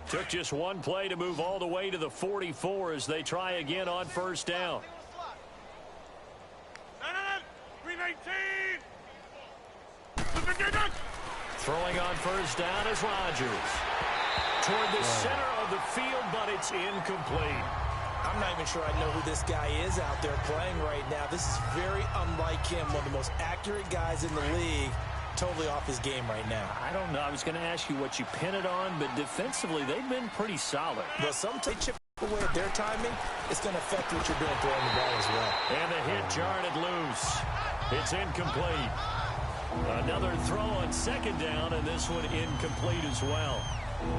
Took just 1 play to move all the way to the 44 as they try again on 1st down. 319. Throwing on 1st down is Rodgers. Toward the center of the field, but it's incomplete. I'm not even sure I know who this guy is out there playing right now. This is very unlike him, one of the most accurate guys in the league. Totally off his game right now. I don't know. I was going to ask you what you pin it on, but defensively, they've been pretty solid. But some they chip away at their timing, it's going to affect what you're doing throwing the ball as well. And the hit jarred it loose. It's incomplete. Another throw on 2nd down, and this one incomplete as well.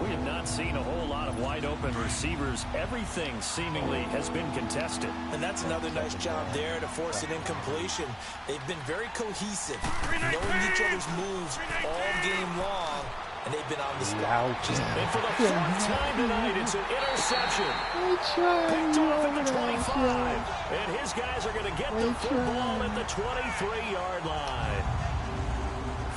We have not seen a whole lot of wide-open receivers. Everything seemingly has been contested. And that's another nice job there to force an incompletion. They've been very cohesive, knowing each other's moves all game long, and they've been on the spot. And for the 4th time tonight, it's an interception. Picked off at the 25. And his guys are going to get the football at the 23-yard line.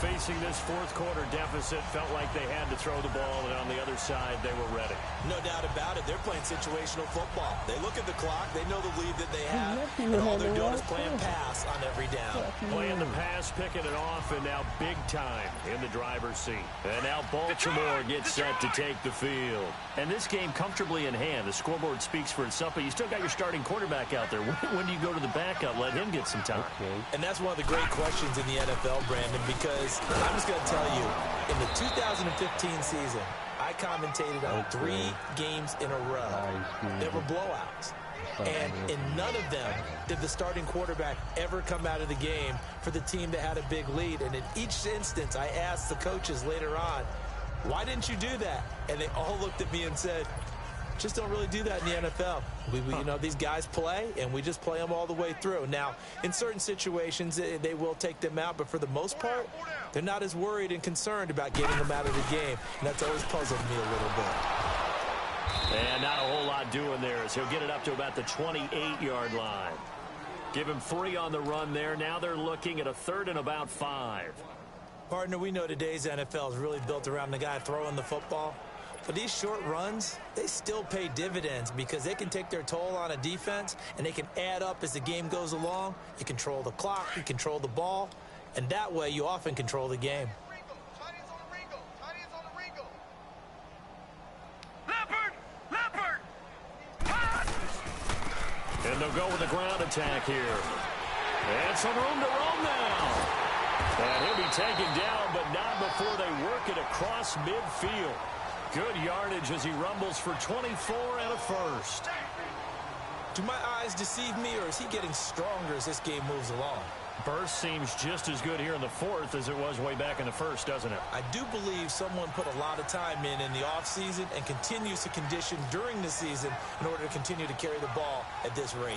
Facing this 4th quarter deficit, felt like they had to throw the ball, and on the other side, they were ready. No doubt about it. They're playing situational football. They look at the clock. They know the lead that they have, and all they're doing is playing pass on every down. Playing the pass, picking it off, and now big time in the driver's seat. And now Baltimore gets set to take the field. And this game comfortably in hand. The scoreboard speaks for itself, but you still got your starting quarterback out there. When do you go to the backup? Let him get some time. And that's one of the great questions in the NFL, Brandon, because I'm just going to tell you, in the 2015 season, I commentated on 3 games in a row. There were blowouts. And in none of them did the starting quarterback ever come out of the game for the team that had a big lead. And in each instance, I asked the coaches later on, why didn't you do that? And they all looked at me and said, just don't really do that in the NFL. You know, these guys play, and we just play them all the way through. Now, in certain situations, they will take them out, but for the most part, they're not as worried and concerned about getting them out of the game. And that's always puzzled me a little bit. And not a whole lot doing there as he'll get it up to about the 28-yard line. Give him 3 on the run there. Now they're looking at a 3rd and about 5. Partner, we know today's NFL is really built around the guy throwing the football. But these short runs, they still pay dividends because they can take their toll on a defense and they can add up as the game goes along. You control the clock, you control the ball, and that way you often control the game. And they'll go with the ground attack here. And some room to roam now. And he'll be taken down, but not before they work it across midfield. Good yardage as he rumbles for 24 and a first. Do my eyes deceive me, or is he getting stronger as this game moves along? Burst seems just as good here in the 4th as it was way back in the 1st, doesn't it? I do believe someone put a lot of time in the offseason and continues to condition during the season in order to continue to carry the ball at this rate.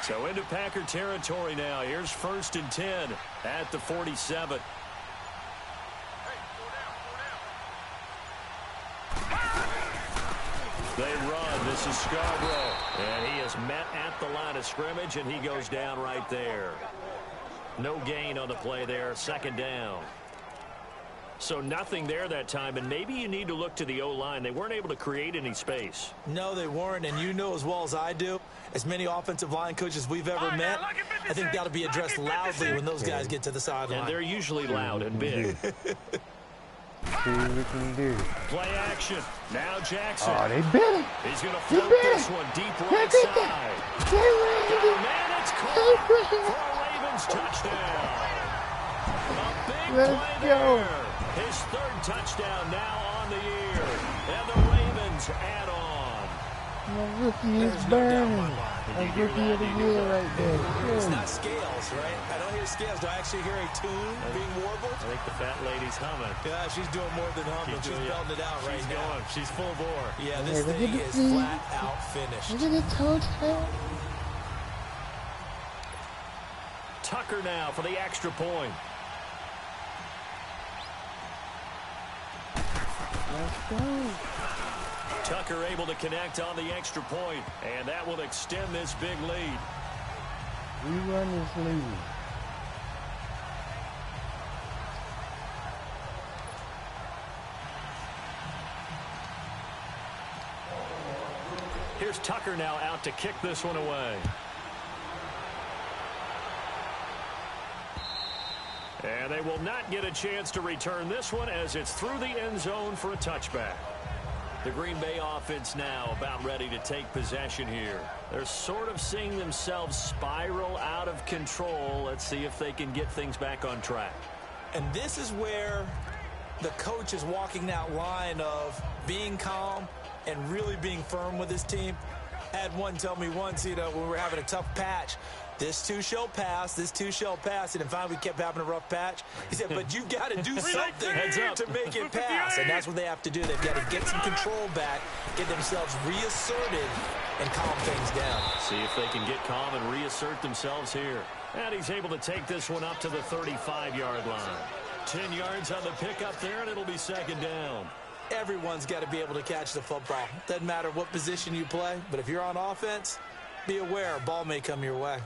So into Packer territory now. Here's 1st and 10 at the 47. They run. This is Scarborough. And he is met at the line of scrimmage, and he goes down right there. No gain on the play there. 2nd down. So nothing there that time, and maybe you need to look to the O-line. They weren't able to create any space. No, they weren't, and you know as well as I do, as many offensive line coaches we've ever met, I think that'll be addressed loudly when those guys get to the sideline. And they're usually loud and big. See what we can do. Play action. Now Jackson. Oh, they bit him. He's going to float this one deep right side. Man, it's caught for a Ravens touchdown. A big play there. His 3rd touchdown now on the year. And the Ravens add on. My rookie is burning. A rookie of the year right there. It's not scales, right? I don't hear scales. Do I actually hear a tune being warbled? I think the fat lady's humming. Yeah, she's doing more than humming. She's belting it out right now. She's full bore. Yeah, this thing is flat out finished. Look at the touchdown. Tucker now for the extra point. Let's go. Tucker able to connect on the extra point, and that will extend this big lead. We run this lead. Here's Tucker now out to kick this one away. And they will not get a chance to return this one as it's through the end zone for a touchback. The Green Bay offense now about ready to take possession here. They're sort of seeing themselves spiral out of control. Let's see if they can get things back on track. And this is where the coach is walking that line of being calm and really being firm with his team. I had one tell me once, when we were having a tough patch, this too shall pass, this too shall pass. And then finally we kept having a rough patch. He said, but you got to do something to make it pass. And that's what they have to do. They've got to get some control back, get themselves reasserted, and calm things down. See if they can get calm and reassert themselves here. And he's able to take this one up to the 35-yard line. 10 yards on the pickup there, and it'll be 2nd down. Everyone's got to be able to catch the football. Doesn't matter what position you play, but if you're on offense, be aware a ball may come your way.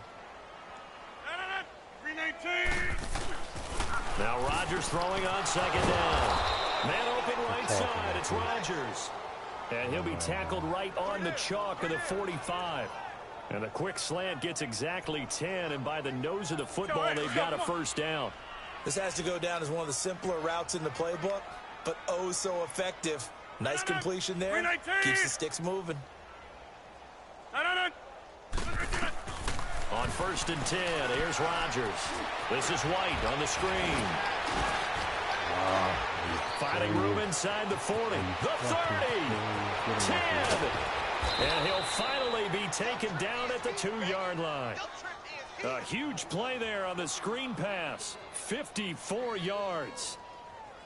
Now Rodgers throwing on 2nd down. Man open right side. It's Rodgers. And he'll be tackled right on the chalk of the 45. And a quick slant gets exactly 10. And by the nose of the football, they've got a 1st down. This has to go down as one of the simpler routes in the playbook, but oh so effective. Nice completion there. Keeps the sticks moving. On 1st and 10, here's Rodgers. This is White on the screen. Finding room inside the 40, the 30, 10. And he'll finally be taken down at the 2-yard line. A huge play there on the screen pass. 54 yards.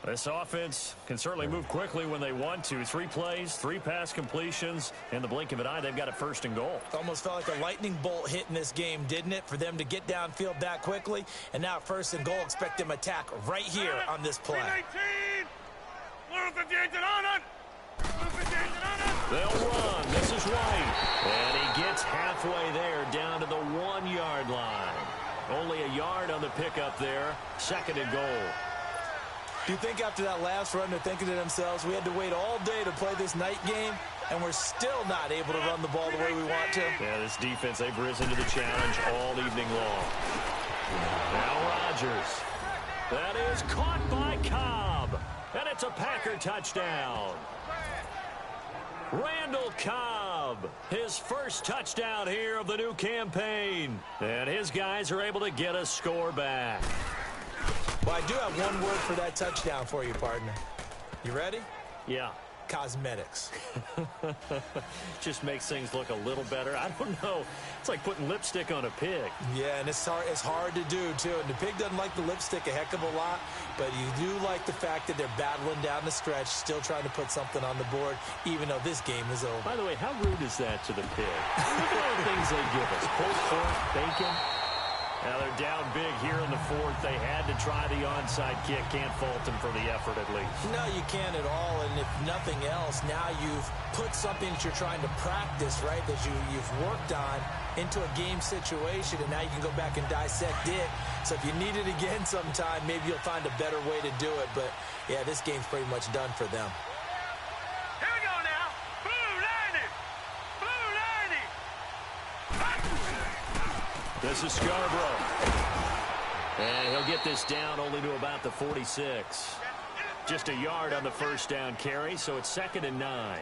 This offense can certainly move quickly when they want to. 3 plays, 3 pass completions. In the blink of an eye, they've got a 1st and goal. Almost felt like a lightning bolt hit in this game, didn't it? For them to get downfield that quickly. And now 1st and goal, expect them to attack right here on this play. 319! 58 on it! 58 on it! They'll run. This is White. And he gets halfway there down to the 1-yard line. Only a yard on the pickup there. 2nd and goal. Do you think after that last run they're thinking to themselves, we had to wait all day to play this night game, and we're still not able to run the ball the way we want to? Yeah, this defense, they've risen to the challenge all evening long. Now Rodgers. That is caught by Cobb. And it's a Packer touchdown. Randall Cobb, his first touchdown here of the new campaign. And his guys are able to get a score back. Well, I do have one word for that touchdown for you, partner. You ready? Yeah. Cosmetics. Just makes things look a little better. I don't know. It's like putting lipstick on a pig. Yeah, and it's hard to do, too. And the pig doesn't like the lipstick a heck of a lot, but you do like the fact that they're battling down the stretch, still trying to put something on the board, even though this game is over. By the way, how rude is that to the pig? Look at all the things they give us. Pulled pork, bacon. Now they're down big here in the 4th. They had to try the onside kick. Can't fault them for the effort at least. No, you can't at all. And if nothing else, now you've put something that you're trying to practice, right, that you've worked on into a game situation, and now you can go back and dissect it. So if you need it again sometime, maybe you'll find a better way to do it. But, yeah, this game's pretty much done for them. Here we go now. Blue 90. Blue 90. This is Scarborough. And he'll get this down only to about the 46. Just a yard on the first down carry, so it's 2nd and 9.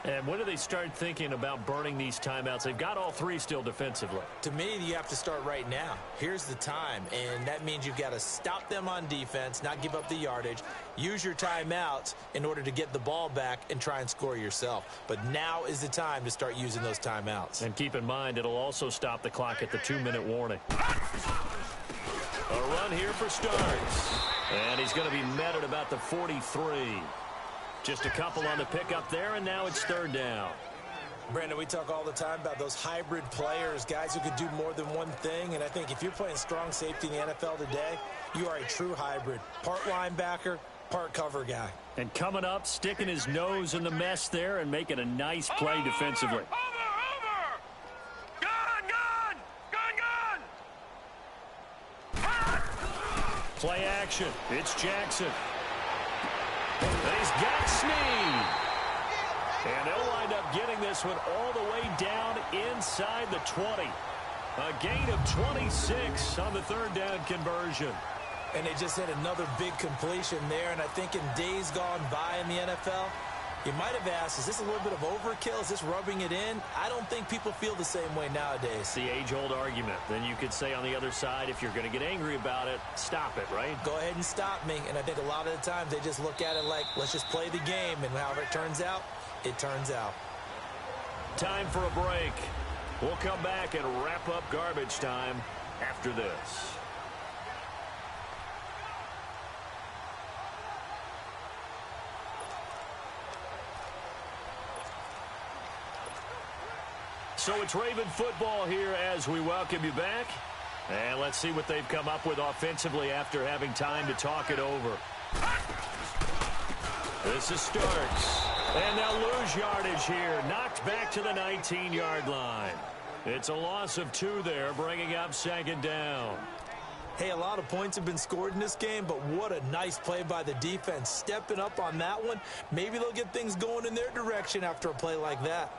And when do they start thinking about burning these timeouts? They've got all 3 still defensively. To me, you have to start right now. Here's the time, and that means you've got to stop them on defense, not give up the yardage, use your timeouts in order to get the ball back and try and score yourself. But now is the time to start using those timeouts. And keep in mind, it'll also stop the clock at the 2-minute warning. A run here for Starks. And he's going to be met at about the 43. Just a couple on the pickup there, and now it's 3rd down. Brandon, we talk all the time about those hybrid players, guys who could do more than one thing. And I think if you're playing strong safety in the NFL today, you are a true hybrid. Part linebacker, part cover guy. And coming up, sticking his nose in the mess there and making a nice play defensively. Over! Gun! Play action. It's Jackson. And he's got Snead. And they'll wind up getting this one all the way down inside the 20. A gain of 26 on the 3rd down conversion. And they just had another big completion there. And I think in days gone by in the NFL, you might have asked, is this a little bit of overkill? Is this rubbing it in? I don't think people feel the same way nowadays. It's the age-old argument. Then you could say on the other side, if you're going to get angry about it, stop it, right? Go ahead and stop me. And I think a lot of the times they just look at it like, let's just play the game. And however it turns out, it turns out. Time for a break. We'll come back and wrap up garbage time after this. So it's Raven football here as we welcome you back. And let's see what they've come up with offensively after having time to talk it over. This is Starks. And they'll lose yardage here. Knocked back to the 19-yard line. It's a loss of 2 there, bringing up 2nd down. Hey, a lot of points have been scored in this game, but what a nice play by the defense. Stepping up on that one. Maybe they'll get things going in their direction after a play like that.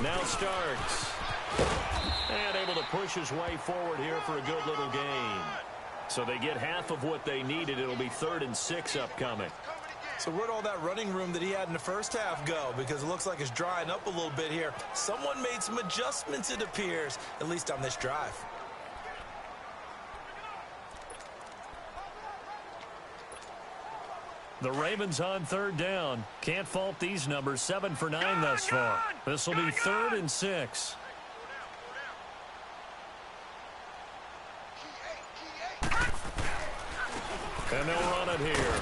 Now Starks. And able to push his way forward here for a good little gain. So they get half of what they needed. It'll be 3rd and 6 upcoming. So where'd all that running room that he had in the first half go? Because it looks like it's drying up a little bit here. Someone made some adjustments, it appears, at least on this drive. The Ravens on 3rd down. Can't fault these numbers. 7 for 9 thus far. This will be 3rd and 6. And they'll run it here.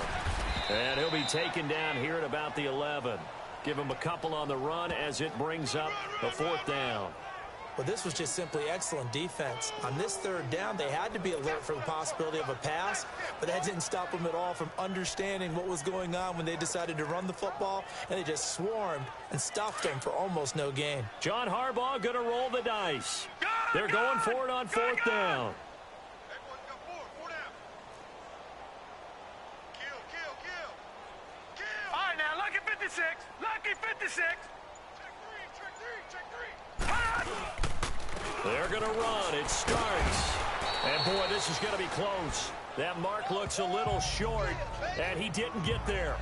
And he'll be taken down here at about the 11. Give him a couple on the run as it brings up a 4th down. Well, this was just simply excellent defense. On this 3rd down, they had to be alert for the possibility of a pass, but that didn't stop them at all from understanding what was going on when they decided to run the football, and they just swarmed and stuffed them for almost no gain. John Harbaugh going to roll the dice. They're going for it on 4th down. All right, now, lucky 56. Lucky 56. They're going to run. It starts. And, boy, this is going to be close. That mark looks a little short, and he didn't get there.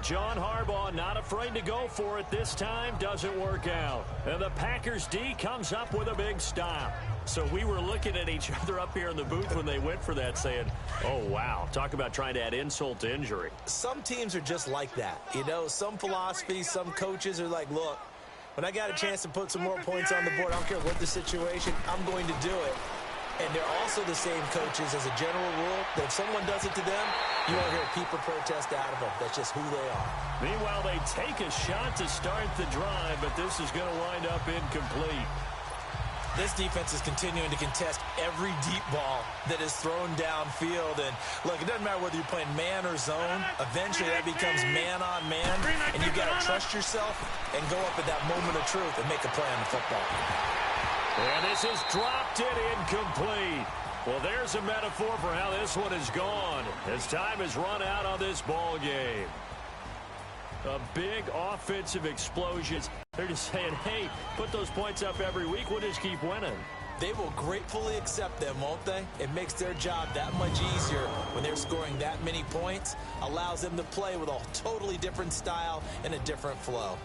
John Harbaugh not afraid to go for it this time. Doesn't work out. And the Packers D comes up with a big stop. So we were looking at each other up here in the booth when they went for that saying, oh, wow, talk about trying to add insult to injury. Some teams are just like that. You know, some philosophies, some coaches are like, look, when I got a chance to put some more points on the board, I don't care what the situation, I'm going to do it. And they're also the same coaches as a general rule that if someone does it to them, you won't hear a peep or protest out of them. That's just who they are. Meanwhile, they take a shot to start the drive, but this is going to wind up incomplete. This defense is continuing to contest every deep ball that is thrown downfield. And, look, it doesn't matter whether you're playing man or zone. Eventually, that becomes man-on-man, and you've got to trust yourself and go up at that moment of truth and make a play on the football. And this is dropped it incomplete. Well, there's a metaphor for how this one is gone as time has run out on this ball game. A big offensive explosion. They're just saying, hey, put those points up every week. We'll just keep winning. They will gratefully accept them, won't they? It makes their job that much easier when they're scoring that many points. Allows them to play with a totally different style and a different flow.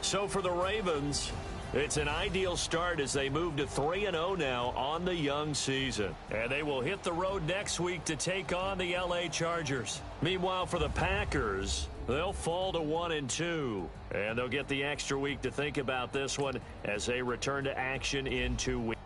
So for the Ravens, it's an ideal start as they move to 3-0 now on the young season. And they will hit the road next week to take on the LA Chargers. Meanwhile, for the Packers, they'll fall to 1-2. And they'll get the extra week to think about this one as they return to action in 2 weeks.